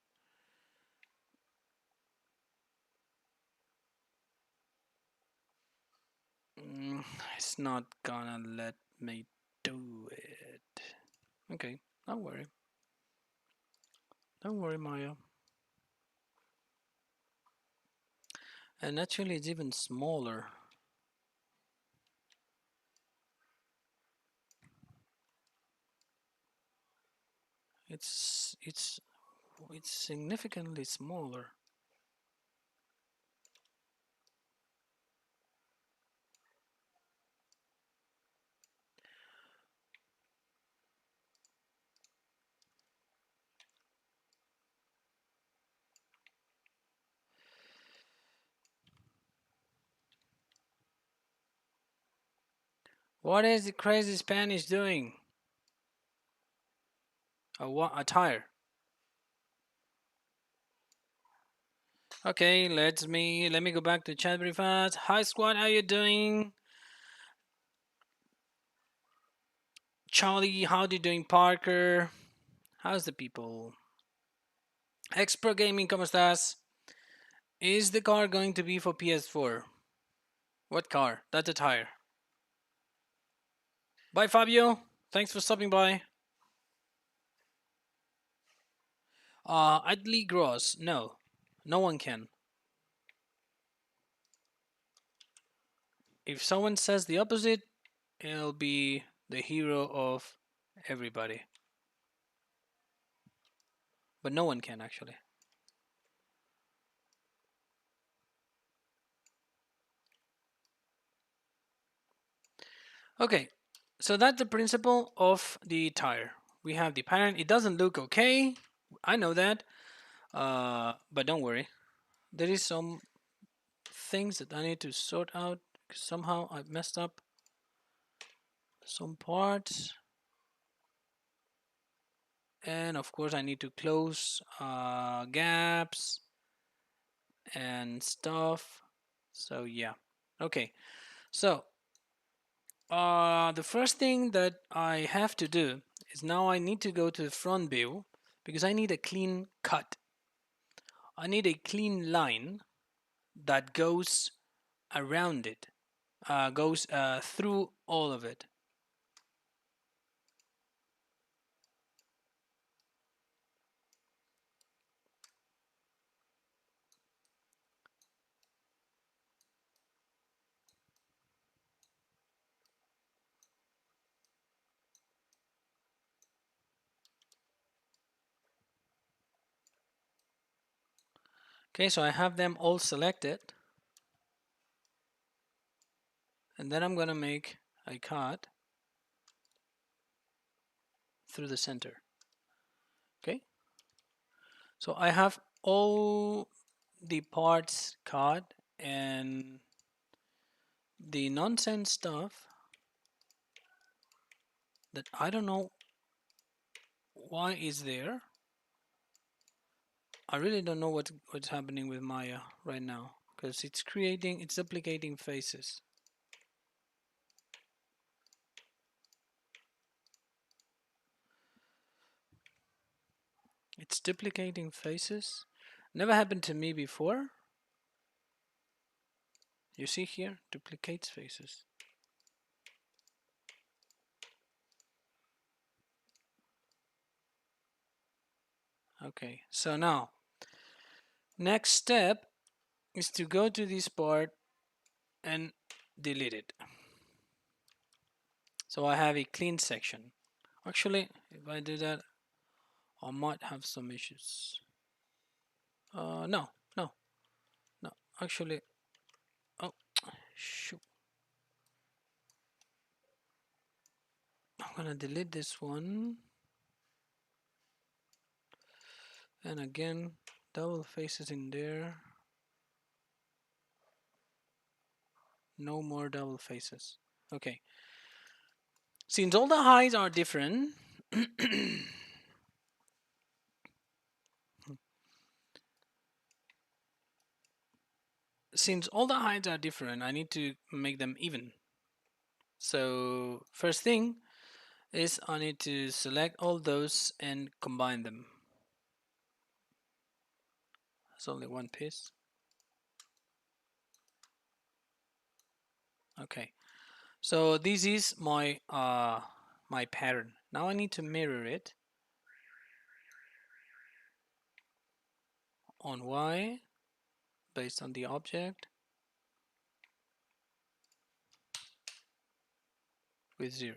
It's not gonna let me do it. Okay, don't worry. Don't worry, Maya. And actually, it's even smaller. It's significantly smaller. What is the crazy Spanish doing? A tire. Okay, let me go back to chat very fast. Hi squad, how you doing? Charlie, how you doing? Parker, how's the people? Expro Gaming, ¿cómo estás? Is the car going to be for PS4? What car? That's a tire. Bye, Fabio. Thanks for stopping by. Idly Gross. No. No one can. If someone says the opposite, it'll be the hero of everybody. But no one can, actually. Okay, so that's the principle of the tire. We have the pattern. It doesn't look okay. I know that. But don't worry, there is some things that I need to sort out. Somehow I messed up some parts, and of course I need to close gaps and stuff. So yeah, okay. So the first thing that I have to do is now I need to go to the front view because I need a clean cut. I need a clean line that goes around it, goes through all of it. Okay, so I have them all selected, and then I'm gonna make a cut through the center. Okay, so I have all the parts cut, and the nonsense stuff that I don't know why is there. I really don't know what's happening with Maya right now because it's duplicating faces. It's duplicating faces. Never happened to me before. You see here, duplicates faces. Okay, so now next step is to go to this part and delete it. So I have a clean section. Actually, if I do that, I might have some issues. No, no, no. Actually, oh, shoot. I'm gonna delete this one. And again, double faces in there. No more double faces. Okay. Since all the highs are different, I need to make them even. So first thing is I need to select all those and combine them. It's only one piece. Okay. So this is my pattern. Now I need to mirror it on Y based on the object with 0.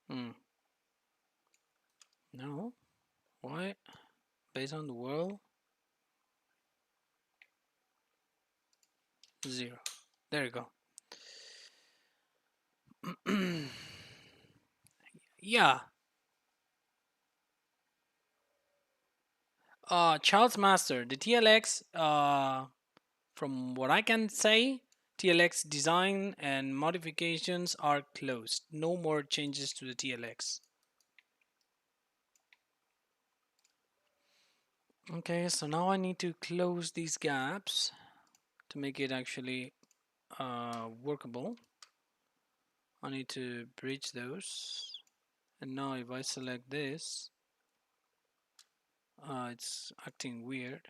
Hmm. No. Y based on the world 0. There you go. Yeah. Charles Master, the TLX, from what I can say, TLX design and modifications are closed. No more changes to the TLX. Okay, so now I need to close these gaps to make it actually workable. I need to bridge those. And now if I select this, it's acting weird.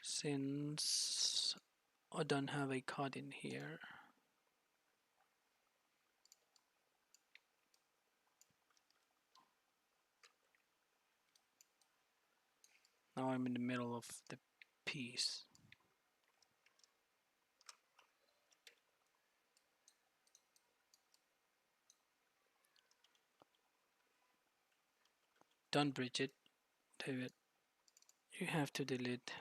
Since I don't have a cut in here. Now I'm in the middle of the piece. Don't bridge it, David. You have to delete.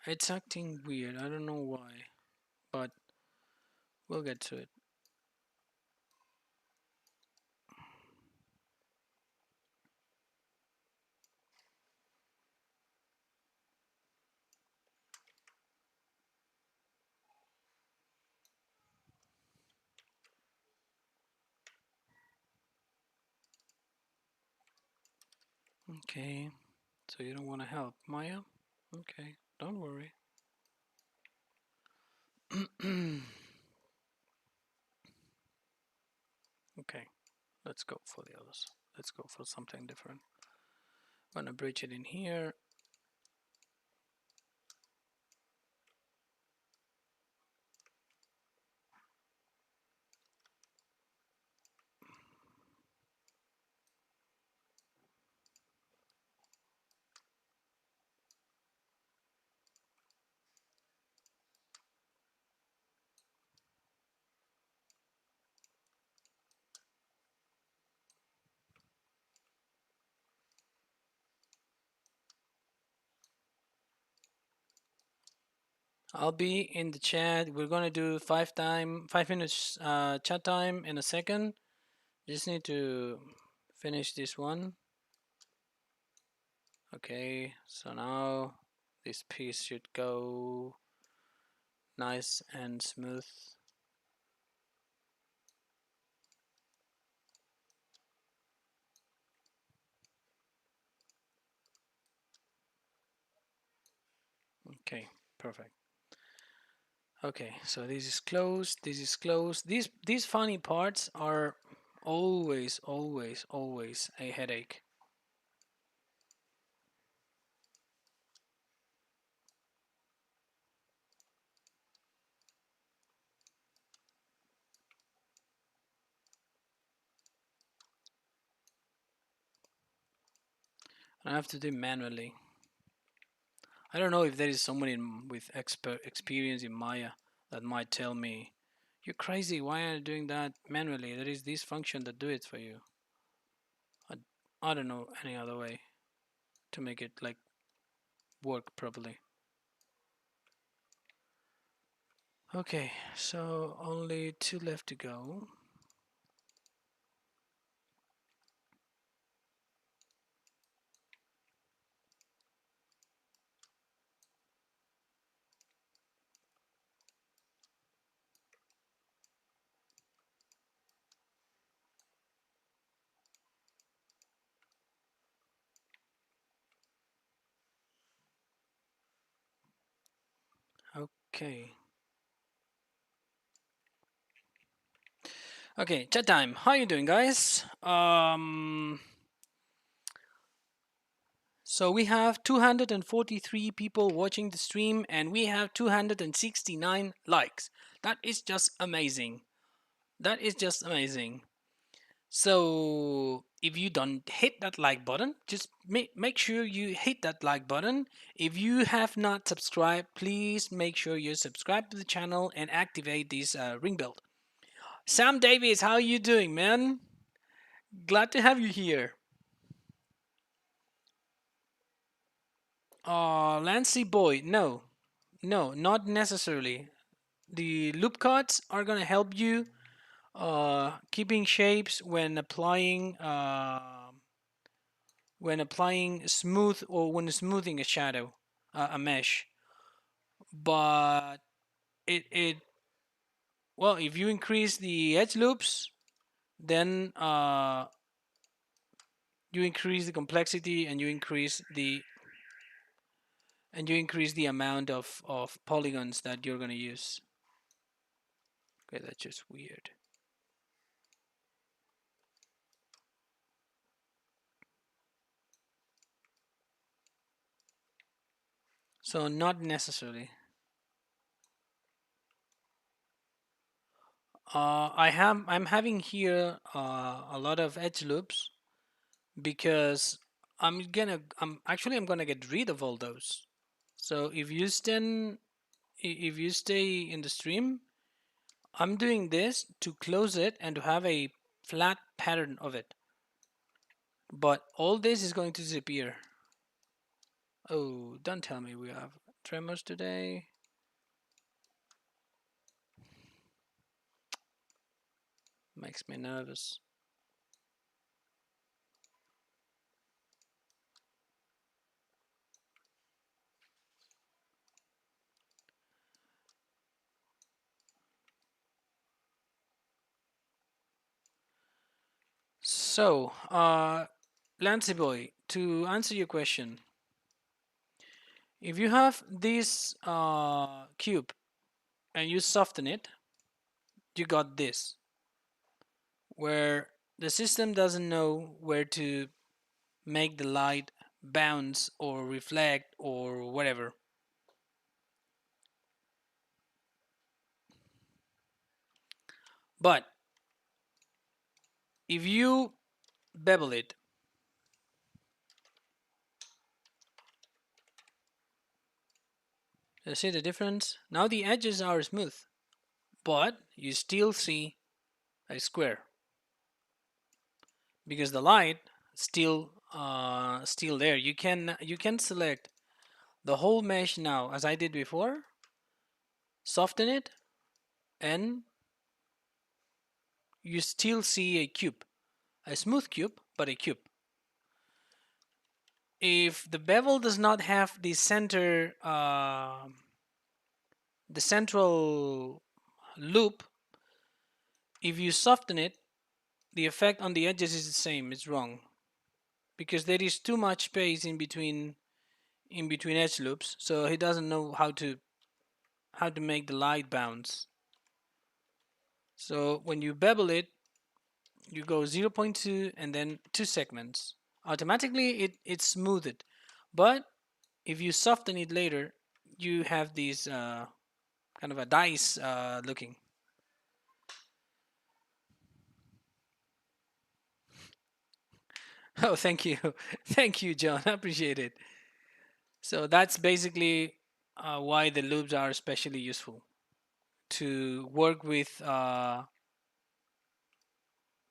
It's acting weird. I don't know why, but we'll get to it. Okay, so you don't want to help, Maya? Okay, don't worry. Okay, let's go for the others. Let's go for something different. I'm gonna bridge it in here. I'll be in the chat. We're gonna do 5 minutes chat time in a second. Just need to finish this one. Okay, so now this piece should go nice and smooth. Okay, perfect. Okay, so this is closed. This is closed. These funny parts are always, always, always a headache. I have to do manually. I don't know if there is someone with expert experience in Maya that might tell me, "You're crazy. Why are you doing that manually? There is this function that do it for you." I, I don't know any other way to make it like work properly. Okay, so only two left to go. Okay. Okay, chat time. How you doing, guys? So we have 243 people watching the stream and we have 269 likes. That is just amazing. That is just amazing. So if you don't hit that like button, just make sure you hit that like button. If you have not subscribed, please make sure you subscribe to the channel and activate this ring bell. Sam Davis, how you doing, man? Glad to have you here. Lancy Boy, no, not necessarily. The loop cuts are gonna help you keeping shapes when applying smooth or when smoothing a shadow, a mesh. But it well, if you increase the edge loops, then you increase the complexity and you increase the amount of polygons that you're gonna use. Okay, that's just weird. So not necessarily. I'm having here a lot of edge loops because I'm gonna get rid of all those. So if you stay in the stream, I'm doing this to close it and to have a flat pattern of it. But all this is going to disappear. Oh, don't tell me we have tremors today. Makes me nervous. So, Lancey boy, to answer your question, if you have this cube and you soften it, you got this, where the system doesn't know where to make the light bounce or reflect or whatever. But if you bevel it, you see the difference? Now the edges are smooth, but you still see a square because the light still there. You can select the whole mesh now as I did before, soften it, and you still see a cube, a smooth cube, but a cube. If the bevel does not have the central loop, if you soften it, the effect on the edges is the same. It's wrong because there is too much space in between edge loops, so he doesn't know how to make the light bounce. So when you bevel it, you go 0.2 and then 2 segments. Automatically it's smoothed. But if you soften it later, you have these kind of a dice looking. Oh, thank you. Thank you, John. I appreciate it. So that's basically why the loops are especially useful to work with uh,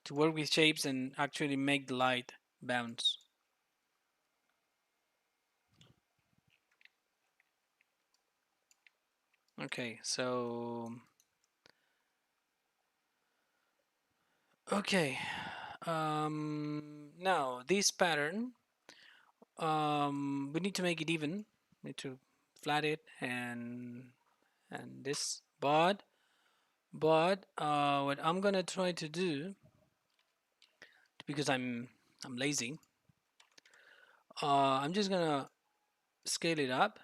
to work with shapes and actually make the light bounce. Okay, so okay. Now this pattern, we need to make it even. We need to flat it and this. But what I'm gonna try to do, because I'm lazy, I'm just gonna scale it up,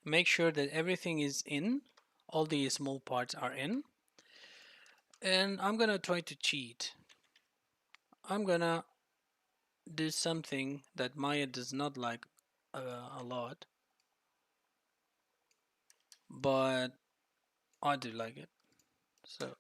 make sure that everything is in, all the small parts are in, and I'm gonna try to cheat. I'm gonna do something that Maya does not like a lot, but I do like it. So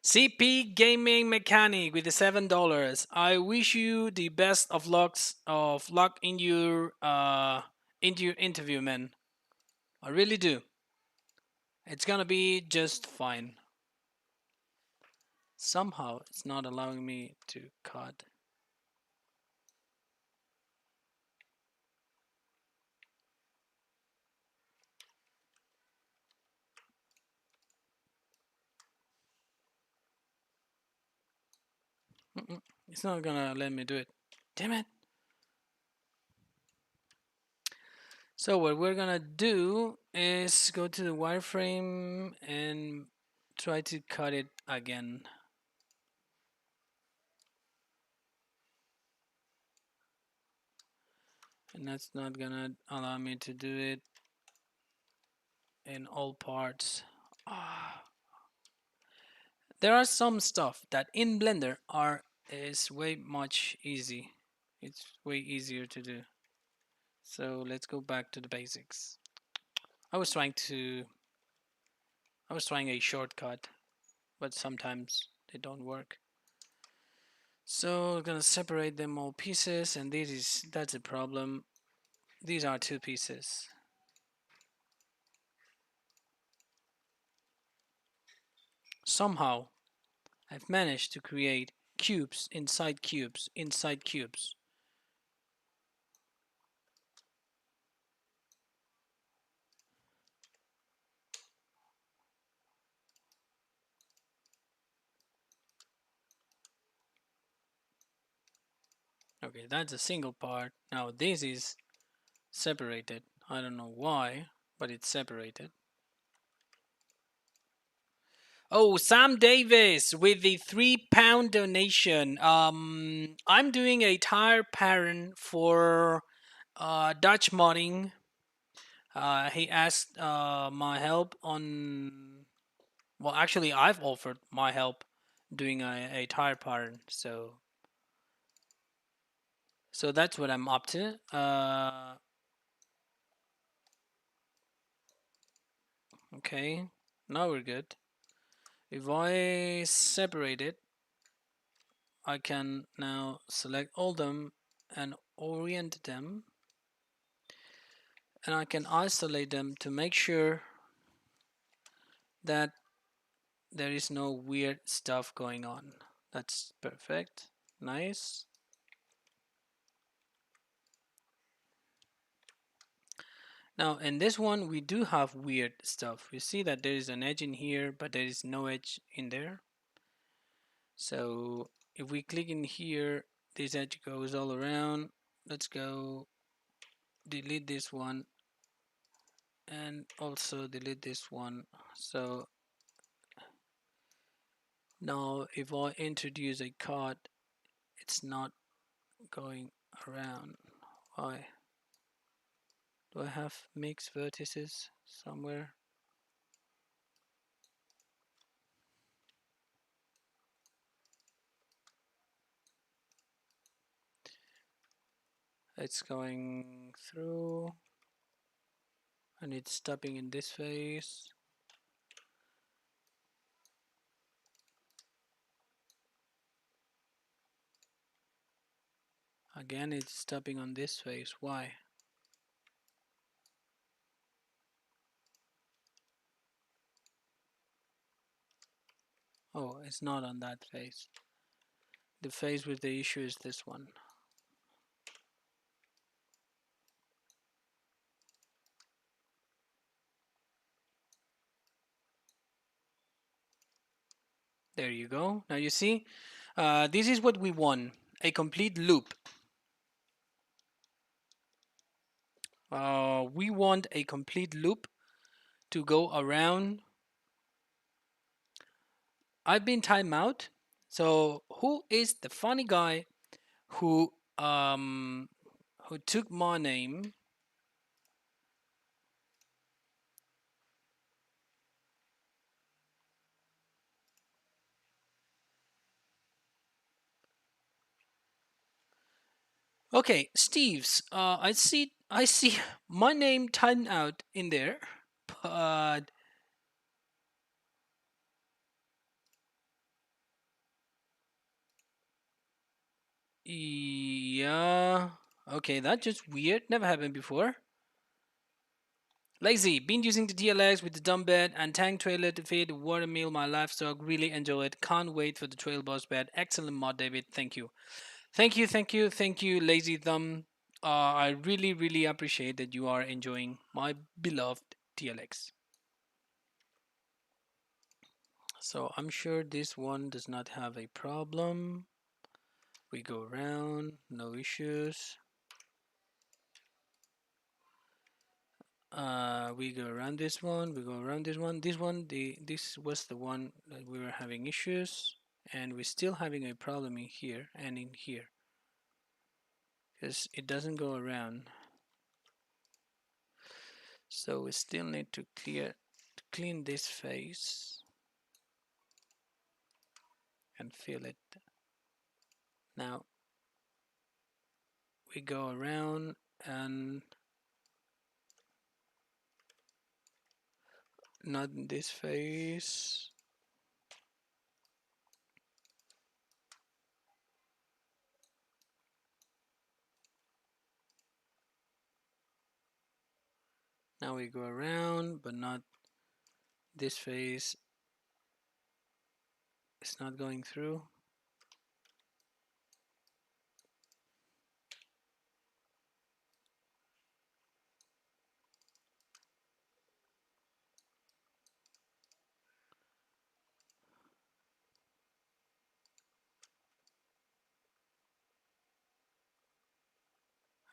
CP Gaming Mechanic with the $7. I wish you the best of luck in your interview, man. I really do. It's gonna be just fine. Somehow it's not allowing me to cut. It's not gonna let me do it. Damn it. So what we're gonna do is go to the wireframe and try to cut it again. And that's not gonna allow me to do it in all parts. Ah. There are some stuff that in Blender are is way much easy. It's way easier to do. So let's go back to the basics. I was trying to I was trying a shortcut, but sometimes they don't work. So I'm gonna separate them all pieces, and that's a problem. These are two pieces. Somehow I've managed to create cubes inside cubes inside cubes. Okay, that's a single part. Now this is separated. I don't know why, but it's separated. Oh, Sam Davis with the £3 donation. I'm doing a tire pattern for Dutch modding. He asked my help on. Well, actually, I've offered my help doing a tire pattern. So that's what I'm up to. Okay, now we're good. If I separate it, I can now select all them and orient them, and I can isolate them to make sure that there is no weird stuff going on. That's perfect. Nice. Now in this one we do have weird stuff. You see that there is an edge in here, but there is no edge in there. So if we click in here, this edge goes all around. Let's go delete this one and also delete this one. So now if I introduce a card, it's not going around. Why? Do I have mixed vertices somewhere? It's going through and it's stopping in this phase. Again, it's stopping on this phase. Why? Oh, it's not on that phase. The phase with the issue is this one. There you go. Now you see, this is what we want, a complete loop. We want a complete loop to go around. I've been timed out. So who is the funny guy who um who took my name? Okay, Steve's. I see my name timed out in there, but yeah. Okay, that's just weird. Never happened before. Lazy. Been using the TLX with the dump bed and tank trailer to feed watermill my livestock. Really enjoy it. Can't wait for the trail boss bed. Excellent mod, David. Thank you. Thank you, thank you, thank you, Lazy Thumb. I really, really appreciate that you are enjoying my beloved TLX. So I'm sure this one does not have a problem. We go around, no issues. We go around this one, we go around this one. This was the one that we were having issues, and we're still having a problem in here and in here because it doesn't go around. So we still need to clean this face and fill it. Now we go around and not in this face. Now we go around, but not this phase. It's not going through.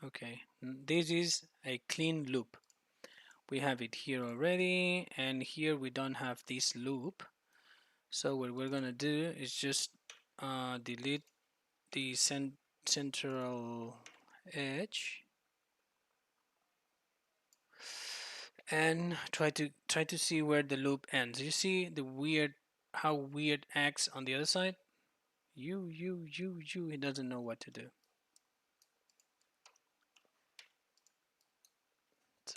Okay, this is a clean loop. We have it here already, and here we don't have this loop. So what we're gonna do is just delete the central edge and try to see where the loop ends. You see the weird, how weird acts on the other side? You, it doesn't know what to do.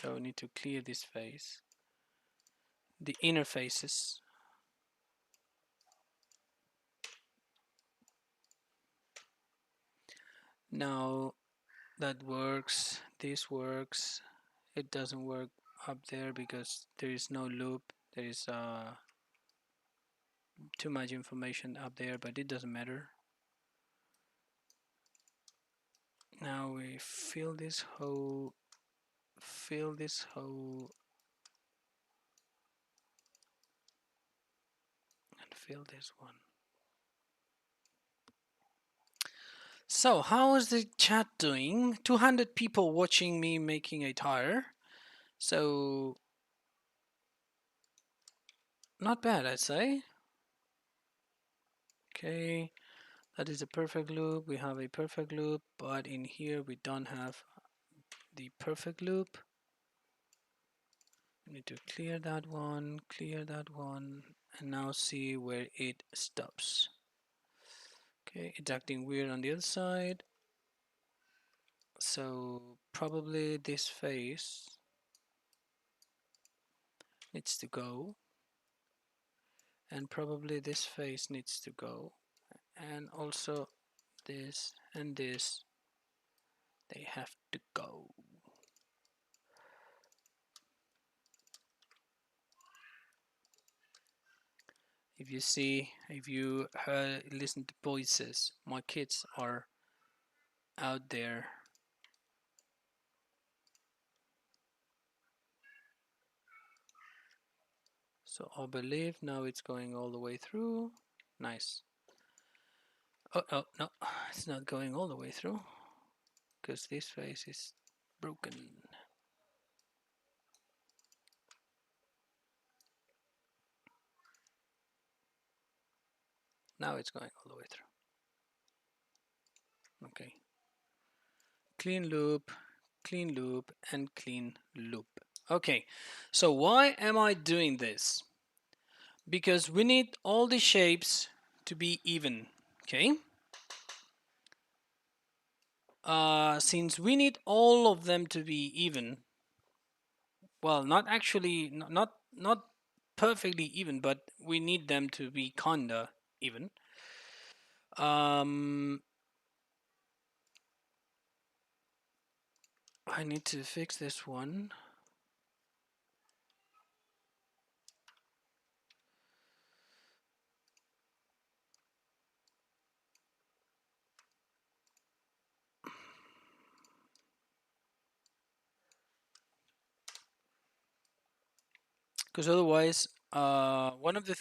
So we need to clear this face, the inner faces. Now that works, this works. It doesn't work up there because there is no loop. There is too much information up there, but it doesn't matter. Now we fill this hole, and fill this one. So how is the chat doing? 200 people watching me making a tire. So not bad, I'd say. Okay, that is a perfect loop. We have a perfect loop, but in here we don't have the perfect loop. We need to clear that one, and now see where it stops. Okay, it's acting weird on the other side. So probably this face needs to go, and probably this face needs to go, and also this and this, they have to go. If you see, if you listen to voices, my kids are out there. So I believe now it's going all the way through. Nice. Oh no, it's not going all the way through because this face is broken. Now it's going all the way through. Okay. Clean loop, and clean loop. Okay, so why am I doing this? Because we need all the shapes to be even, okay? Since we need all of them to be even, well, not actually, not perfectly even, but we need them to be kinda even. I need to fix this one. Because otherwise, one of the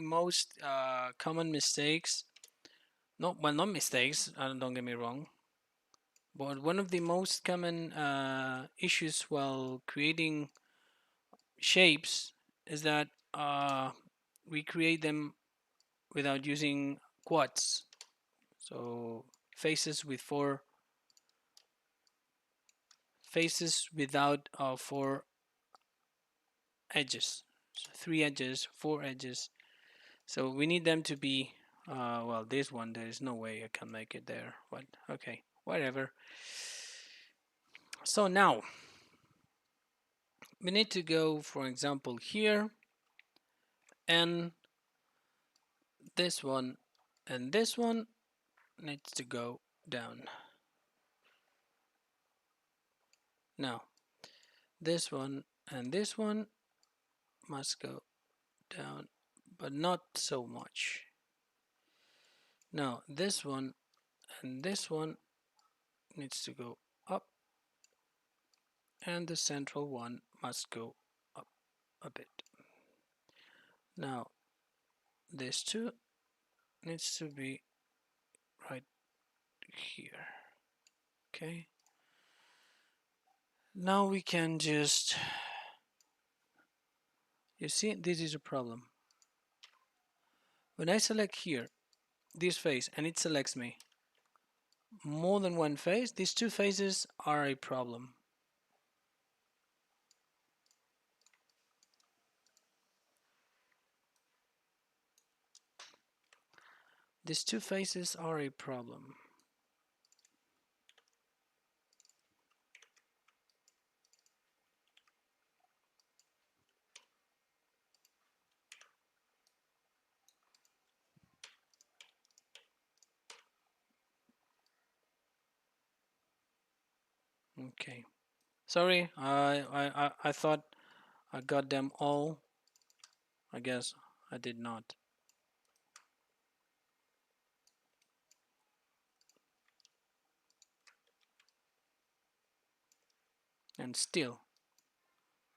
most common mistakes, not mistakes, don't get me wrong, but one of the most common issues while creating shapes is that we create them without using quads. So faces without 4 edges, so 3 edges, 4 edges. So we need them to be well, this one there is no way I can make it there, but okay, whatever. So now we need to go, for example, here, and this one and this one needs to go down. Now This one and this one must go down, but not so much. Now this one and this one needs to go up, and the central one must go up a bit. Now this two needs to be right here. Okay. Now we can just, you see, this is a problem. When I select here, this face, and it selects me more than one face, these two faces are a problem. These two faces are a problem. Okay. Sorry, I thought I got them all. I guess I did not. And still,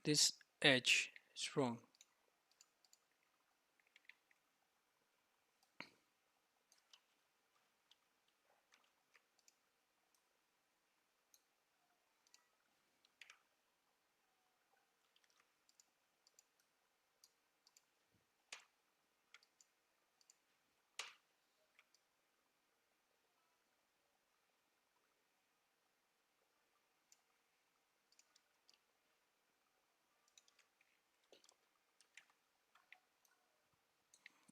this edge is wrong.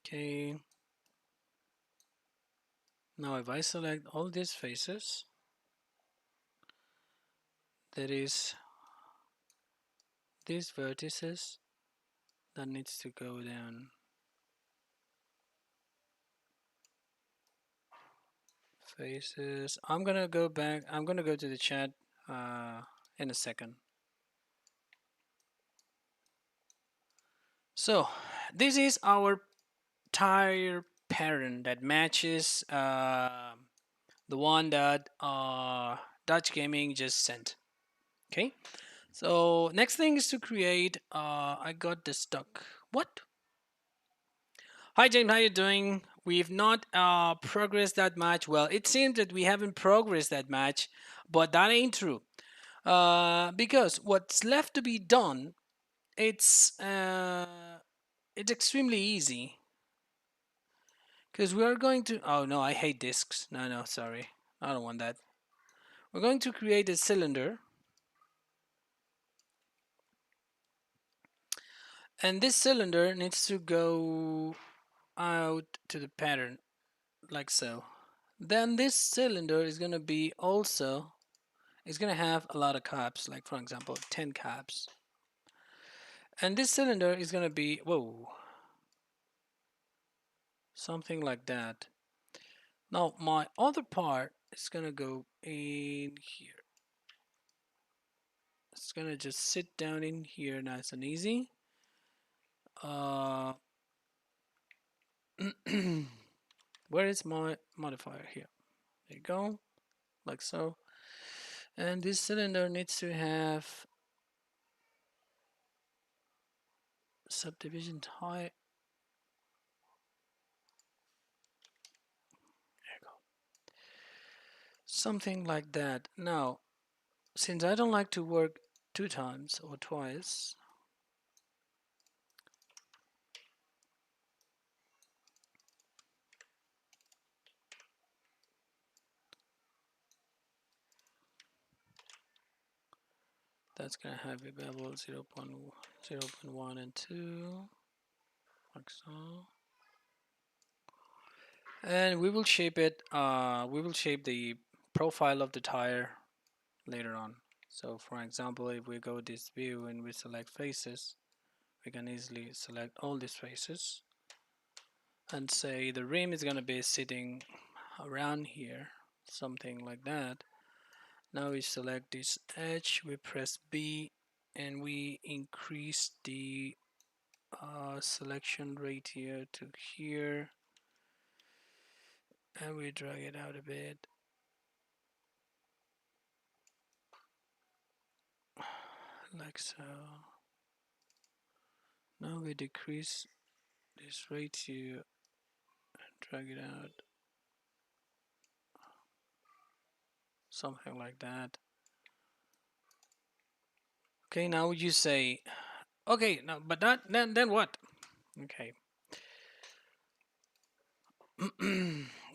Okay. Now if I select all these faces, that is these vertices, that needs to go down. Faces. I'm gonna go back. I'm gonna go to the chat in a second. So this is our tire pattern that matches the one that Dutch Gaming just sent. Okay. So next thing is to create. I got this stuck. What? Hi James, how you doing? We've not progressed that much. Well, it seems that we haven't progressed that much, but that ain't true. Because what's left to be done, it's extremely easy. Because we are going to. Oh no, I hate discs. No, no, sorry, I don't want that. We're going to create a cylinder, and this cylinder needs to go out to the pattern like so. Then this cylinder is going to be also, it's going to have a lot of caps, like for example 10 caps, and this cylinder is going to be, whoa, something like that. Now my other part is going to go in here. It's going to just sit down in here nice and easy. Where is my modifier? Here, there you go, like so. And this cylinder needs to have subdivision type. There you go. Something like that. Now, since I don't like to work two times or twice, that's gonna have a bevel 0 0.1 and 2, like so. And we will shape it, we will shape the profile of the tire later on. So for example, if we go this view and we select faces, we can easily select all these faces and say the rim is going to be sitting around here, something like that. Now we select this edge, we press B, and we increase the selection rate here to here, and we drag it out a bit like so. Now we decrease this rate here and drag it out something like that. Okay, now you say, okay, no, but that then what? Okay.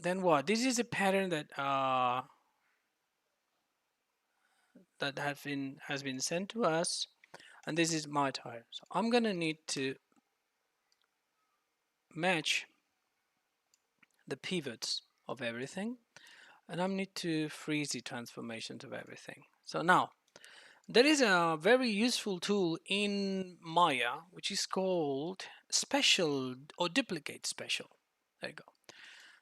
Then what? This is a pattern that that has been sent to us, and this is my tire. So I'm gonna need to match the pivots of everything, and I need to freeze the transformations of everything. So now there is a very useful tool in Maya which is called special or duplicate special. There you go.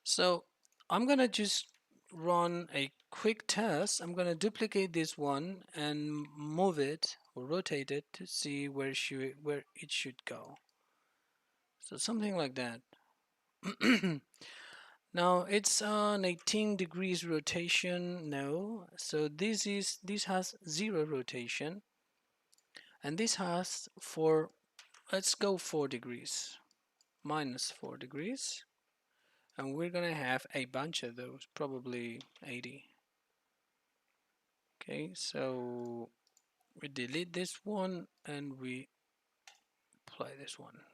So I'm gonna just run a quick test. I'm gonna duplicate this one and move it or rotate it to see where it should go. So something like that. Now it's on 18 degrees rotation. No, so this has 0 rotation, and this has 4. Let's go 4 degrees, minus 4 degrees, and we're gonna have a bunch of those, probably 80. Okay, so we delete this one and we apply this one.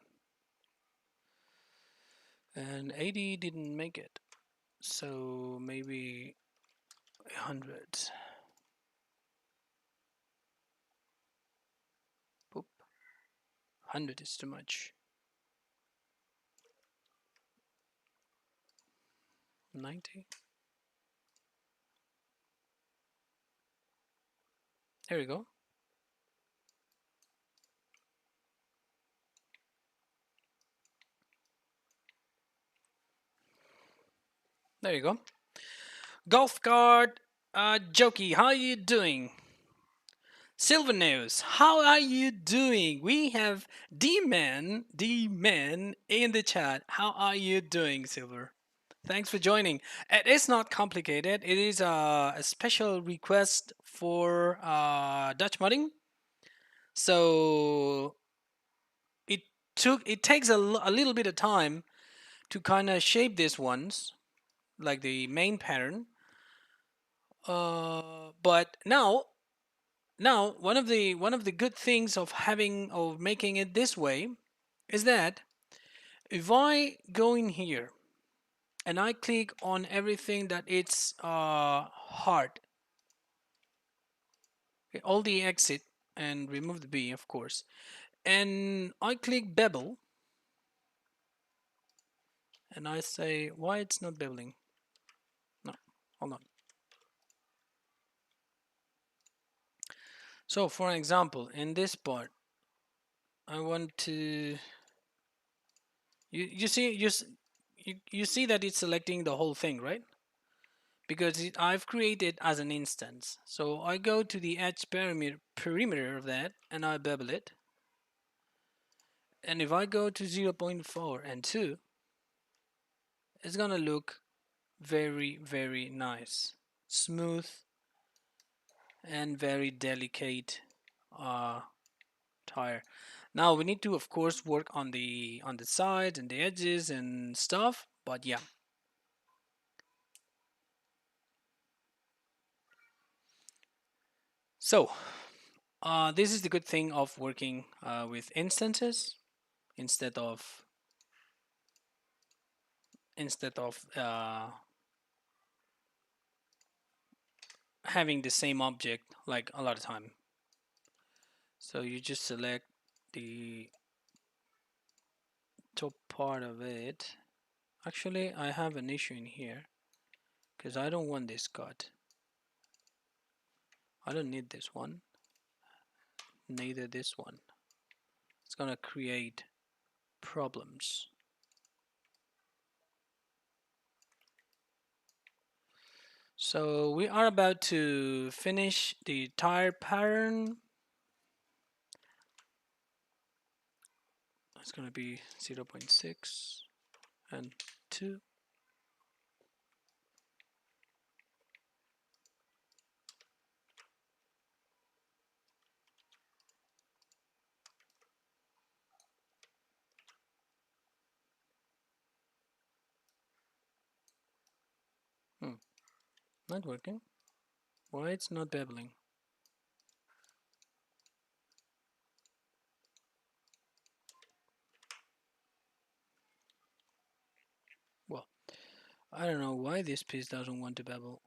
And 80 didn't make it, so maybe 100. Boop. 100 is too much. 90. There we go. There you go. Golf cart, Jokey, how are you doing? Silver News, how are you doing? We have D-Man in the chat. How are you doing, Silver? Thanks for joining. It is not complicated. It is a special request for Dutch modding. So it takes a little bit of time to kind of shape these ones, like the main pattern. But now one of the good things of making it this way is that if I go in here and I click on everything that it's hard, okay, all the exit and remove the B, of course, and I click bevel and I say why it's not beveling. No, hold on. So for example, in this part, I want to you see you see that it's selecting the whole thing, right? Because I've created as an instance. So I go to the edge perimeter of that and I bevel it. And if I go to 0.4 and 2, it's gonna look very, very nice, smooth, and very delicate tire. Now we need to, of course, work on the sides and the edges and stuff. But yeah. So this is the good thing of working with instances instead of having the same object like a lot of time. So you just select the top part of it. Actually, I have an issue in here because I don't want this cut. I don't need this one, neither this one. It's gonna create problems. So we are about to finish the tire pattern. it's going to be 0.6 and 2. Not working. Why it's not babbling? Well, I don't know why this piece doesn't want to babble.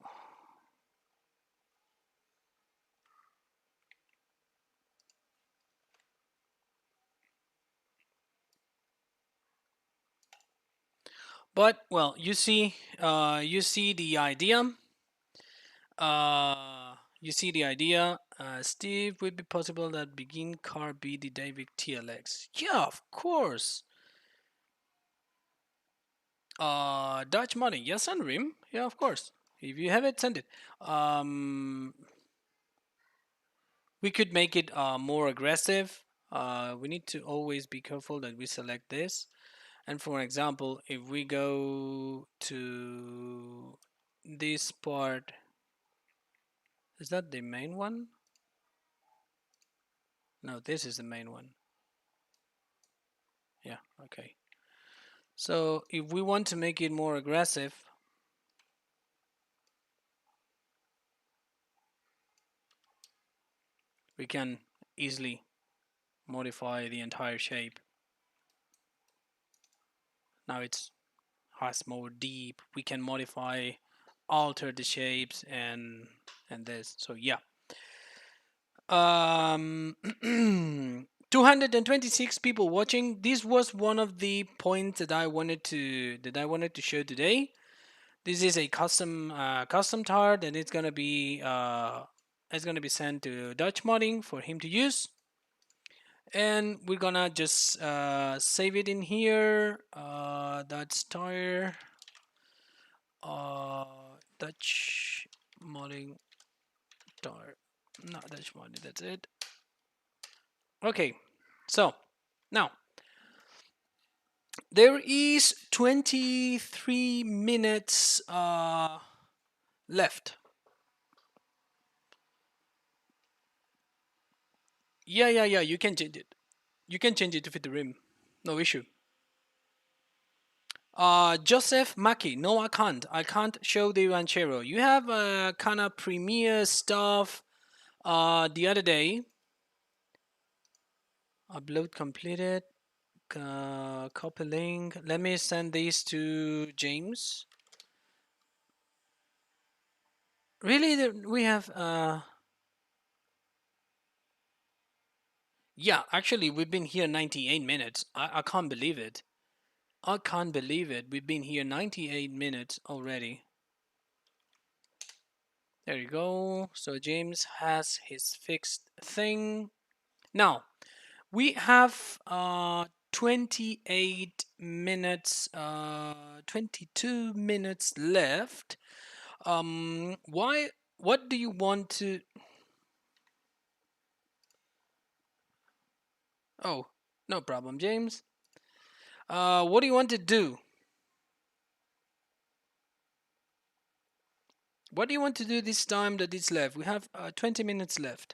But well, you see the idea. You see the idea. Steve, would it be possible that begin car be the David TLX? Yeah, of course. Dutch money. Yes, and Rim. Yeah, of course. If you have it, send it. We could make it more aggressive. We need to always be careful that we select this. And for example, if we go to this part, is that the main one? No, this is the main one. Yeah, okay. So if we want to make it more aggressive, we can easily modify the entire shape. Now it's has more deep. We can modify, alter the shapes and this. So yeah. 226 people watching. This was one of the points that I wanted to show today. This is a custom tart, and it's gonna be sent to Dutch modding for him to use. And we're gonna just save it in here. That's tire. Dutch modding tire. Not Dutch modding. That's it. Okay, so now there is 23 minutes left. Yeah. You can change it. You can change it to fit the rim. No issue. Joseph Maki. No, I can't. I can't show the Ranchero. You have kind of premiere stuff. The other day, upload completed. Copy link. Let me send these to James. Really, we have yeah, actually, we've been here 98 minutes. I can't believe it. I can't believe it. We've been here 98 minutes already. There you go. So James has his fixed thing. Now, we have 28 minutes, 22 minutes left. Why? What do you want to? Oh, no problem, James. What do you want to do? What do you want to do this time that is left? We have 20 minutes left.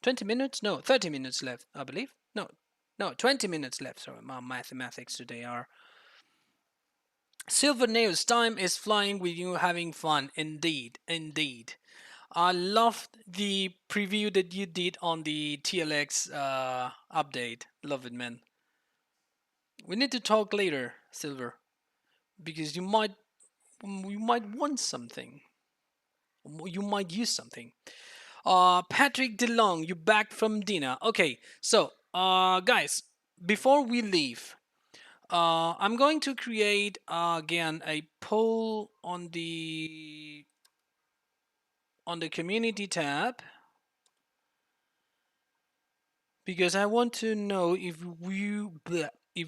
20 minutes? No, 30 minutes left, I believe. No, 20 minutes left. Sorry, my mathematics today are. Silver Nails, time is flying with you having fun. Indeed, indeed. I loved the preview that you did on the TLX update. Love it, man. We need to talk later, Silver, because you might want something. You might use something. Patrick DeLong, you back from dinner. Okay, so guys, before we leave, I'm going to create again a poll on the community tab because I want to know if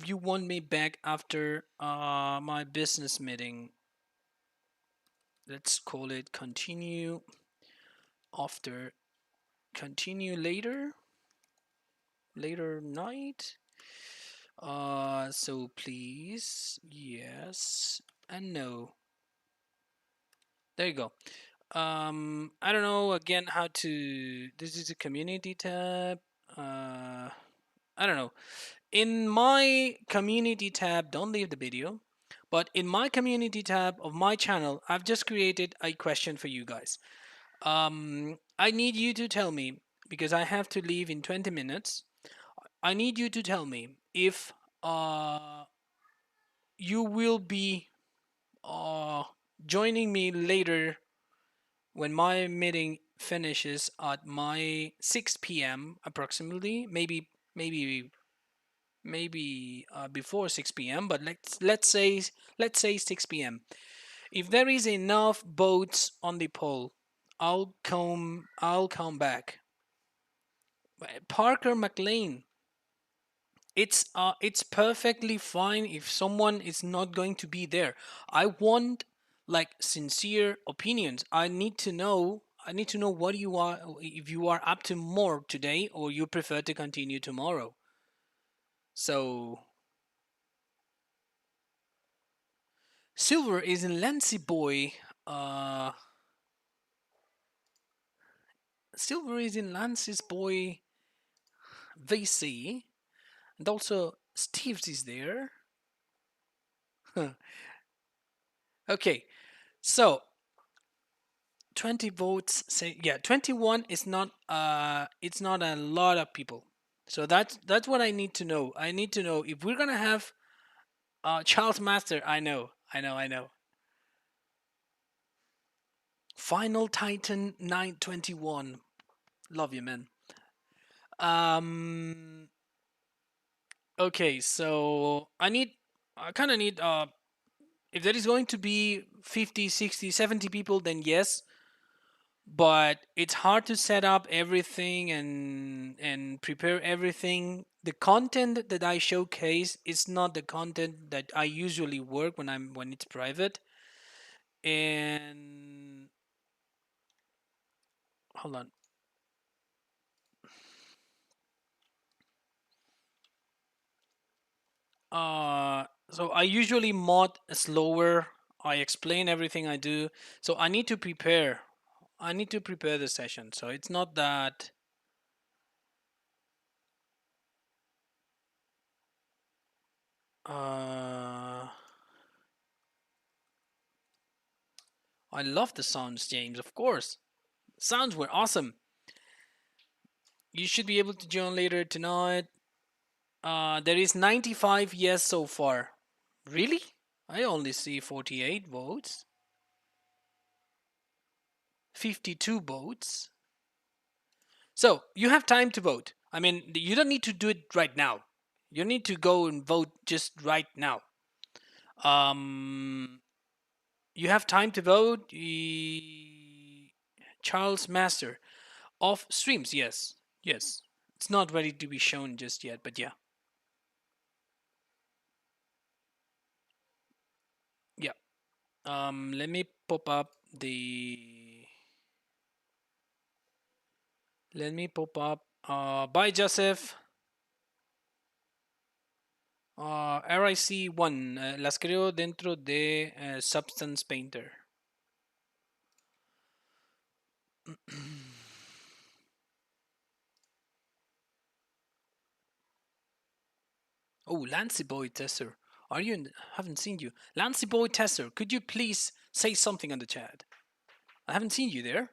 you want me back after my business meeting. Let's call it continue after continue later night. So please, yes and no. There you go. I don't know again how to. This is a community tab. Uh, I don't know. In my community tab, don't leave the video. But in my community tab of my channel, I've just created a question for you guys. I need you to tell me because I have to leave in 20 minutes. I need you to tell me if you will be uh, joining me later when my meeting finishes at my 6 p.m. approximately, maybe before 6 p.m. But let's say 6 p.m. If there is enough votes on the poll, I'll come back. Parker McLean, it's perfectly fine if someone is not going to be there. I want like sincere opinions. I need to know what you are, if you are up to more today or you prefer to continue tomorrow. So Silver is in Lancy Boy. uh Silver is in Lance's Boy VC, and also Steve's is there. Okay, so 20 votes say, yeah, 21 is not it's not a lot of people. So that's what I need to know. I need to know if we're gonna have Charles Master. I know. Final Titan 921. Love you, man. um okay, so I kind of need if there is going to be 50, 60, 70 people, then yes, but it's hard to set up everything and prepare everything. The content that I showcase is not the content that I usually work when it's private. And hold on. So I usually mod slower. I explain everything I do. So I need to prepare. I need to prepare the session. So it's not that uh I love the sounds, James, of course. Sounds were awesome. You should be able to join later tonight. There is 95 yes so far. Really? I only see 48 votes. 52 votes. So you have time to vote. I mean, you don't need to do it right now. You need to go and vote just right now. Um, you have time to vote. Charles Master of streams. Yes, yes. It's not ready to be shown just yet, but yeah, yeah. Let me pop up the. Let me pop up. Bye, Joseph. RIC1. Las creo dentro de Substance Painter. Oh, Lancy Boy Tesser. Are you in? Haven't seen you. Lancy Boy Tesser, could you please say something on the chat? I haven't seen you there.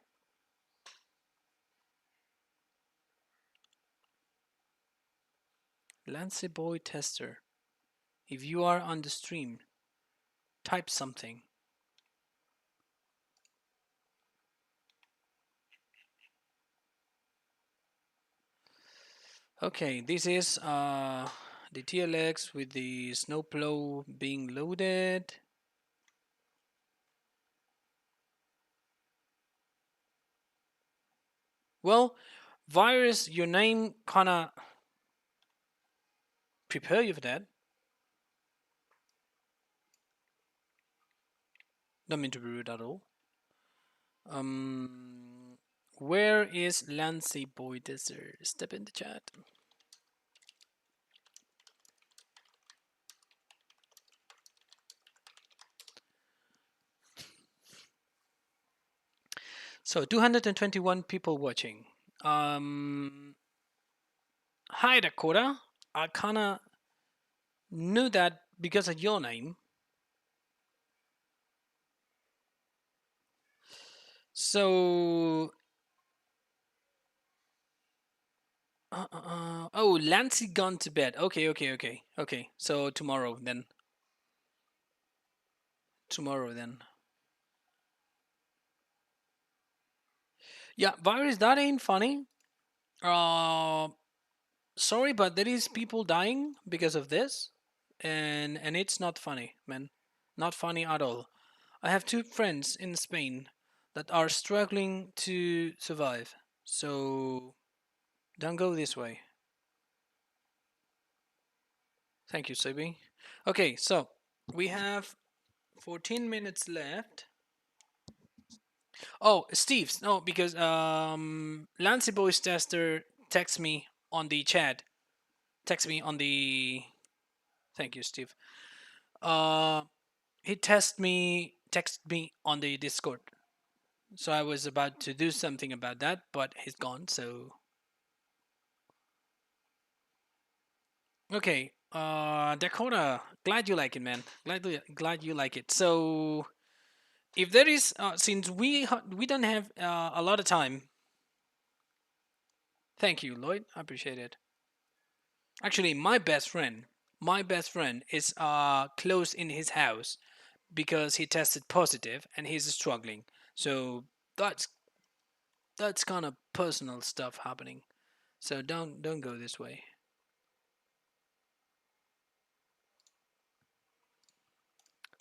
Lancy Boy Tester. If you are on the stream, type something. Okay, this is the TLX with the snowplow being loaded. Well, Virus, your name kinda prepare you for that. Don't mean to be rude at all. Where is Lancy Boy Desert? Step in the chat. So 221 people watching. Um, Hi Dakota. I kinda knew that because of your name. So oh, Lancey gone to bed. Okay. So tomorrow then. Tomorrow then. Yeah, virus. That ain't funny. Uh, Sorry, but there is people dying because of this, and it's not funny, man. Not funny at all. I have two friends in Spain that are struggling to survive. So don't go this way. Thank you, Sabi. Okay, so we have 14 minutes left. Oh, Steve, no, because Lancey Boys Tester text me on the chat. Text me on the. Thank you, Steve. Uh, he texted me on the Discord. So I was about to do something about that, but he's gone. So okay, Dakota, glad you like it, man. Glad you like it. So if there is, since we don't have a lot of time. Thank you, Lloyd. I appreciate it. Actually, my best friend is closed in his house because he tested positive and he's struggling. So that's that's kind of personal stuff happening. So don't go this way.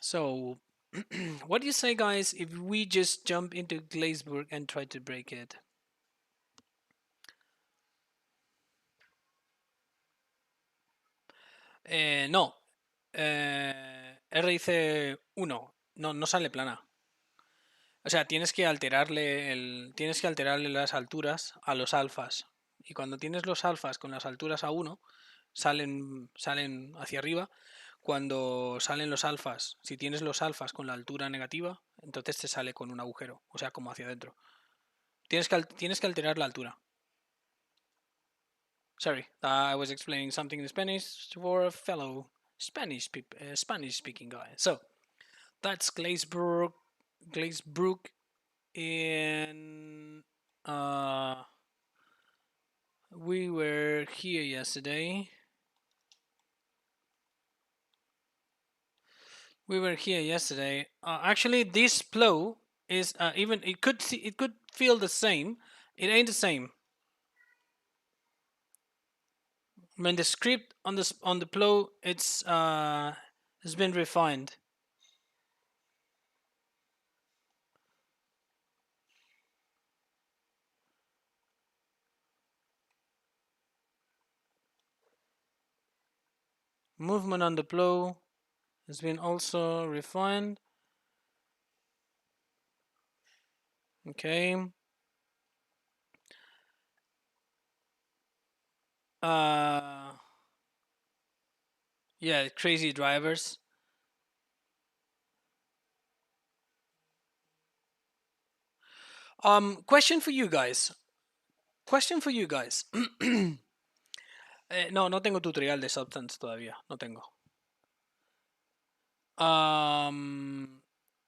So what do you say, guys, if we just jump into Glazburg and try to break it? No. RIC1. No, no sale plana. O sea, tienes que alterarle las alturas a los alfas. Y cuando tienes los alfas con las alturas a uno, salen hacia arriba. Cuando salen los alfas, si tienes los alfas con la altura negativa, entonces te sale con un agujero, o sea, como hacia adentro. Tienes que alterar la altura. Sorry, I was explaining something in Spanish for a fellow Spanish speaking guy. So that's Glazebrook in. We were here yesterday. Actually, this plow is even it could feel the same. It ain't the same. When the script on the plow, it's has been refined. Movement on the plow has been also refined. Okay. Uh, yeah, crazy drivers. Question for you guys. Question for you guys. No, no tengo tutorial de Substance todavía. No tengo.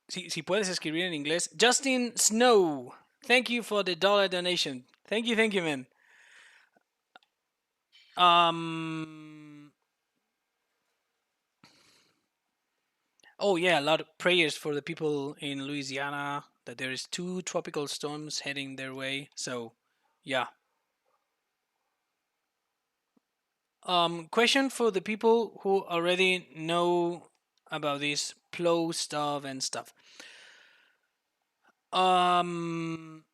Si puedes escribir en inglés. Justin Snow. Thank you for the dollar donation. Thank you, man. Um. Oh yeah, a lot of prayers for the people in Louisiana that there is two tropical storms heading their way. So, yeah. Question for the people who already know about this plow stuff and stuff. Um,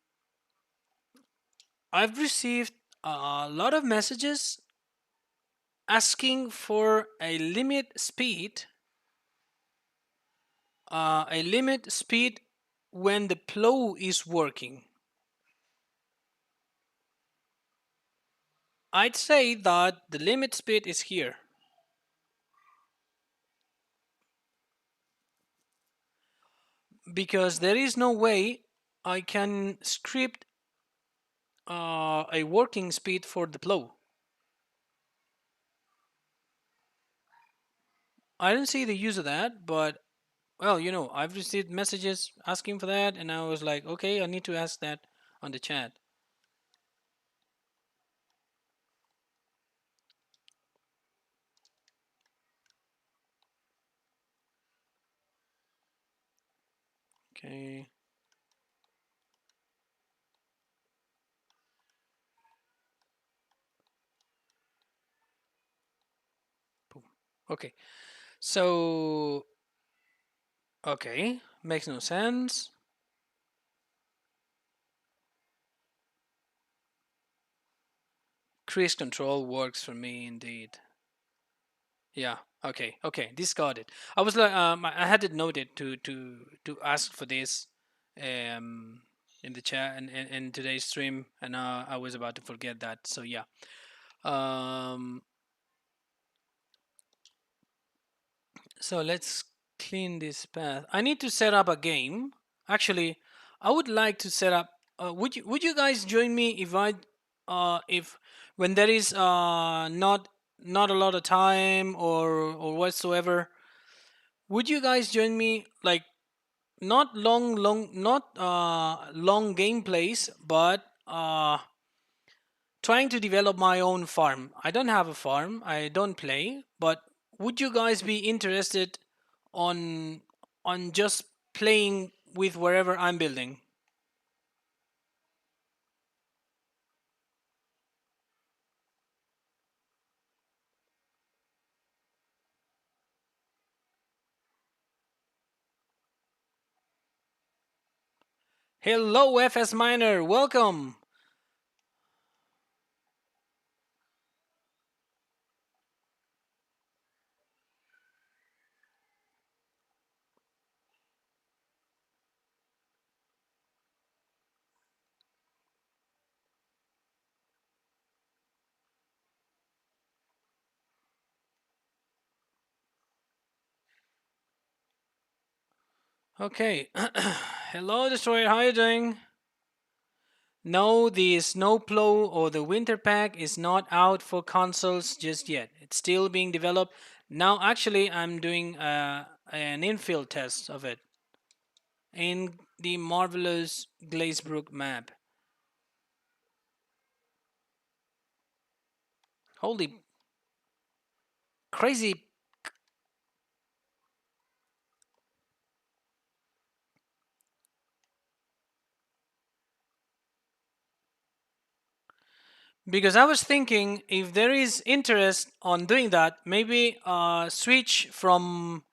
I've received a lot of messages asking for a limit speed when the plow is working. I'd say that the limit speed is here. Because there is no way I can script a working speed for the plow. I don't see the use of that, but well, I've received messages asking for that, and I was like, okay, I need to ask that on the chat. Okay. Boom. Okay. So, okay, makes no sense. Crease control works for me indeed. Yeah. Okay. Okay. This got it. I was like, I had it noted to ask for this, um, in the chat and in today's stream, and I was about to forget that. So yeah. Um. So let's clean this path. I need to set up a game. Actually, I would like to set up. Would you guys join me if when there is not a lot of time or whatsoever? Would you guys join me, like, not long gameplays, but trying to develop my own farm. I don't have a farm. I don't play, but would you guys be interested on just playing with wherever I'm building? Hello, FS Miner. Welcome. Okay. Hello, Destroyer. How are you doing? No, the Snowplow or the Winter Pack is not out for consoles just yet. It's still being developed. Now, actually, I'm doing an infill test of it in the marvelous Glazebrook map. Holy crazy. Because I was thinking, if there is interest on doing that, maybe switch from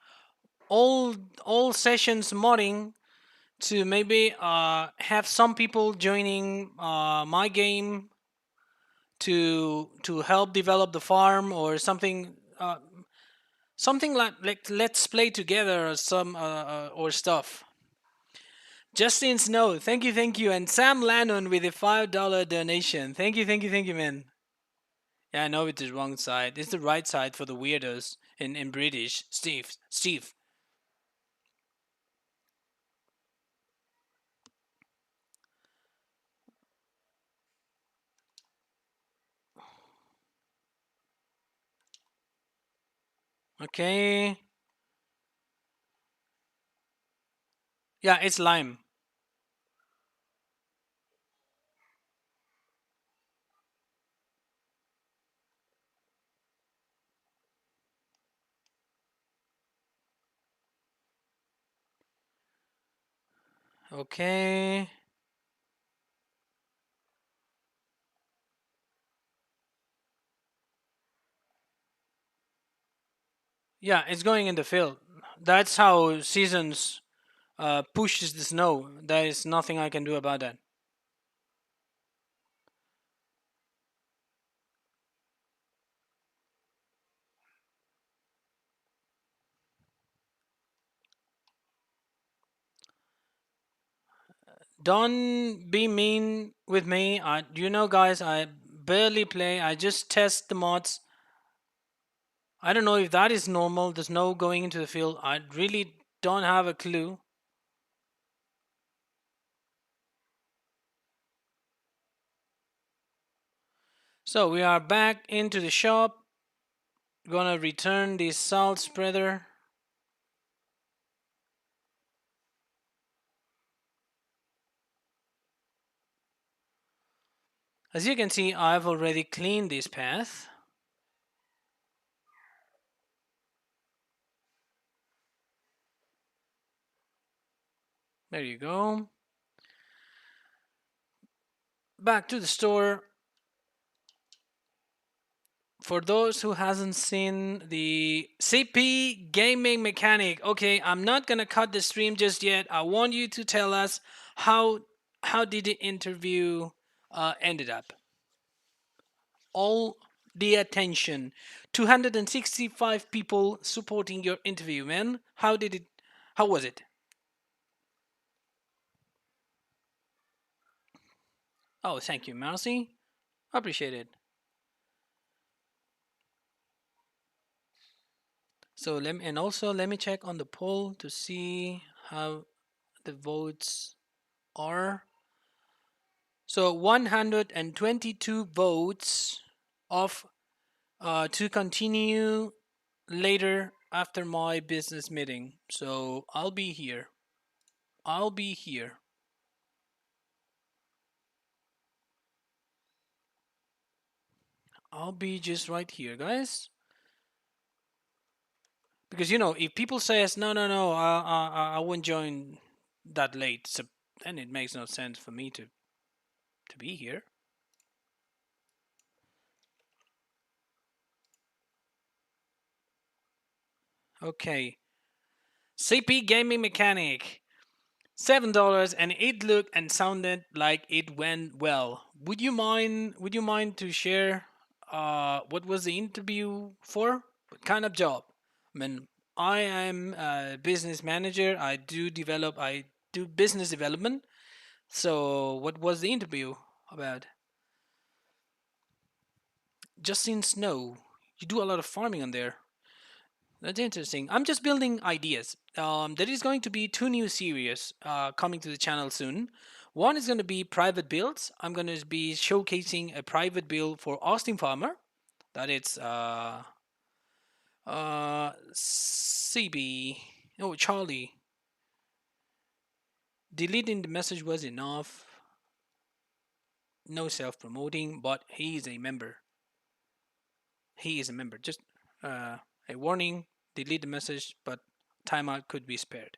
all sessions modding to maybe have some people joining my game to help develop the farm or something, something like let's play together or some or stuff. Justin Snow, thank you, and Sam Lannon with a $5 donation. Thank you, man. Yeah, I know it's the wrong side. It's the right side for the weirdos in British. Steve. Okay. Yeah, it's lime. Okay. Yeah, it's going in the field. That's how seasons pushes the snow. There is nothing I can do about that. Don't be mean with me. Guys, I barely play. I just test the mods. I don't know if that is normal. The snow going into the field. I really don't have a clue. So we are back into the shop. Gonna return this salt spreader. As you can see, I've already cleaned this path. There you go. Back to the store. For those who hasn't seen the CP gaming mechanic, okay, I'm not gonna cut the stream just yet. I want you to tell us how did the interview ended up. All the attention, 265 people supporting your interview, man. How did it? How was it? Oh, thank you, Marcy. Appreciate it. So let me check on the poll to see how the votes are. So 122 votes of to continue later after my business meeting. So I'll be here. I'll be here. I'll be just right here, guys. Because if people says no, I won't join that late, so then it makes no sense for me to be here. Okay, CP Gaming Mechanic, $7, and it looked and sounded like it went well. Would you mind? Would you mind to share? What was the interview for? What kind of job? I mean, I am a business manager. I do business development. So, what was the interview about? Justin Snow. You do a lot of farming on there. That's interesting. I'm just building ideas. There is going to be two new series coming to the channel soon. One is going to be private builds. I'm going to be showcasing a private build for Austin Farmer. That it's CB. Oh, Charlie. Deleting the message was enough. No self promoting, but he is a member. He is a member. Just a warning, delete the message, but timeout could be spared.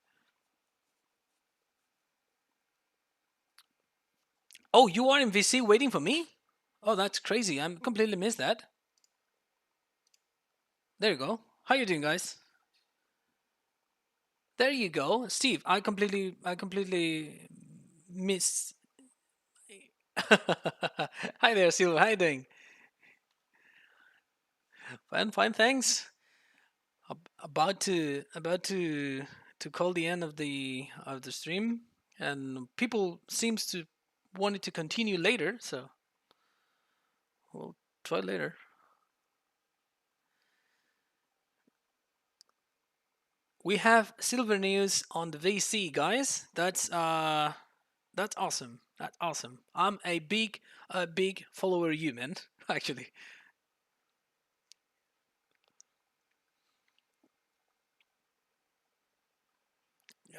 Oh, you are in VC waiting for me? Oh, that's crazy. I'm completely missed that. There you go. How you doing, guys? There you go. Steve, I completely missed. Hi there, Silva. How you doing? Fine, fine, thanks. About to call the end of the stream, and people seems to want it to continue later, so we'll try later. We have silver news on the VC, guys. That's awesome. That's awesome. I'm a big follower of you, man. Actually,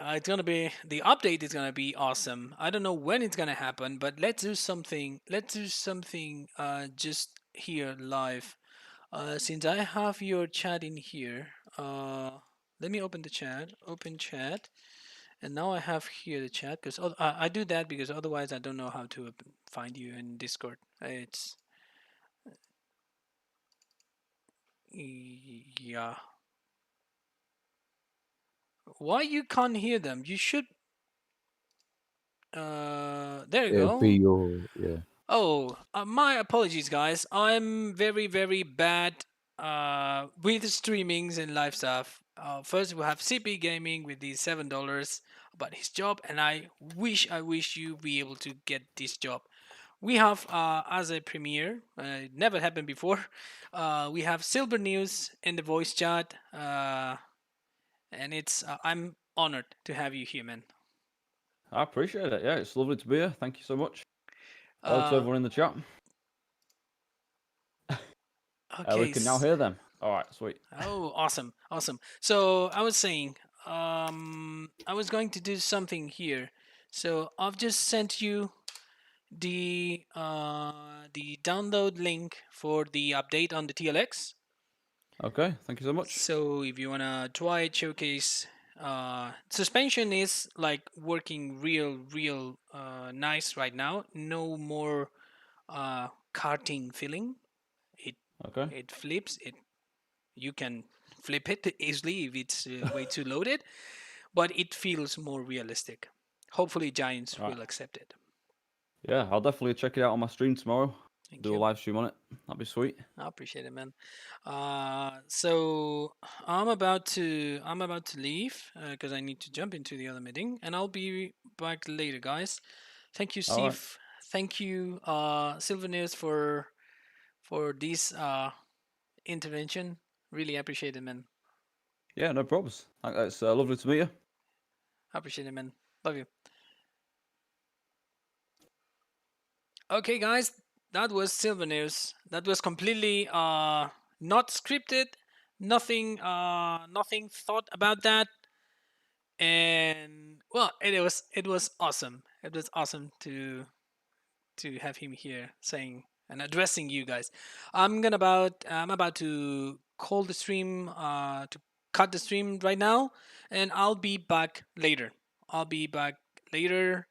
it's gonna be the update is gonna be awesome. I don't know when it's gonna happen, but let's do something. Let's do something. Just here live. Since I have your chat in here, let me open the chat. Open chat, and now I have here the chat because I do that because otherwise I don't know how to find you in Discord. It's yeah. Why you can't hear them? You should. There you
It'd be
go.
your yeah.
Oh, my apologies, guys. I'm very, very bad with streamings and live stuff. First, we have CP Gaming with these $7 about his job, and I wish you be able to get this job. We have, as a premiere, it never happened before. We have Silver News in the voice chat, and it's I'm honored to have you here, man.
I appreciate it. Yeah, it's lovely to be here. Thank you so much. Hello to
Uh,
everyone in the chat. We
Okay.
can now hear them. All right, sweet.
Oh, awesome, awesome. So I was saying, I was going to do something here. So I've just sent you the download link for the update on the TLX.
Okay, thank you so much.
So if you wanna try it, showcase, suspension is like working real nice right now. No more karting feeling. It
Okay,
it flips. It You can flip it easily if it's way too loaded, but it feels more realistic. Hopefully, Giants
all right.
will accept it.
Yeah, I'll definitely check it out on my stream tomorrow.
Thank
Do a
you.
live stream on it. That'd be sweet.
I appreciate it, man. So I'm about to leave because I need to jump into the other meeting, and I'll be back later, guys. Thank you,
All right.
Steve. Thank you, Sylvanus, for this intervention. Really appreciate it, man.
Yeah, no problems. It's lovely to meet you.
Appreciate it, man. Love you. Okay, guys, that was Silver News. That was completely not scripted. Nothing thought about that. And well, it was awesome. It was awesome to have him here saying and addressing you guys. I'm about to call the stream to cut the stream right now, and I'll be back later. I'll be back later.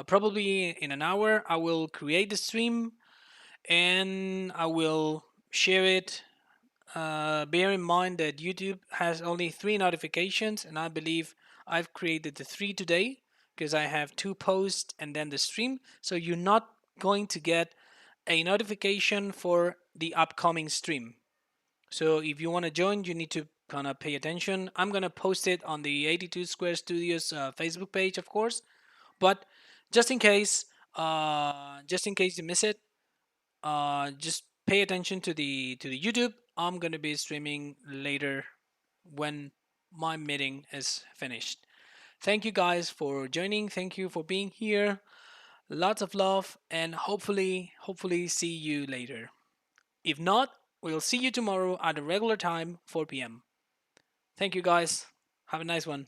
Probably in an hour, I will create the stream and I will share it. Bear in mind that YouTube has only 3 notifications, and I believe I've created the 3 today because I have 2 posts and then the stream. So you're not going to get a notification for the upcoming stream. So if you want to join, you need to kind of pay attention. I'm gonna post it on the 82 Square Studios Facebook page, of course. But just in case, you miss it, just pay attention to the YouTube. I'm gonna be streaming later when my meeting is finished. Thank you guys for joining. Thank you for being here. Lots of love, and hopefully see you later. If not, we'll see you tomorrow at a regular time, 4 p.m. Thank you guys. Have a nice one.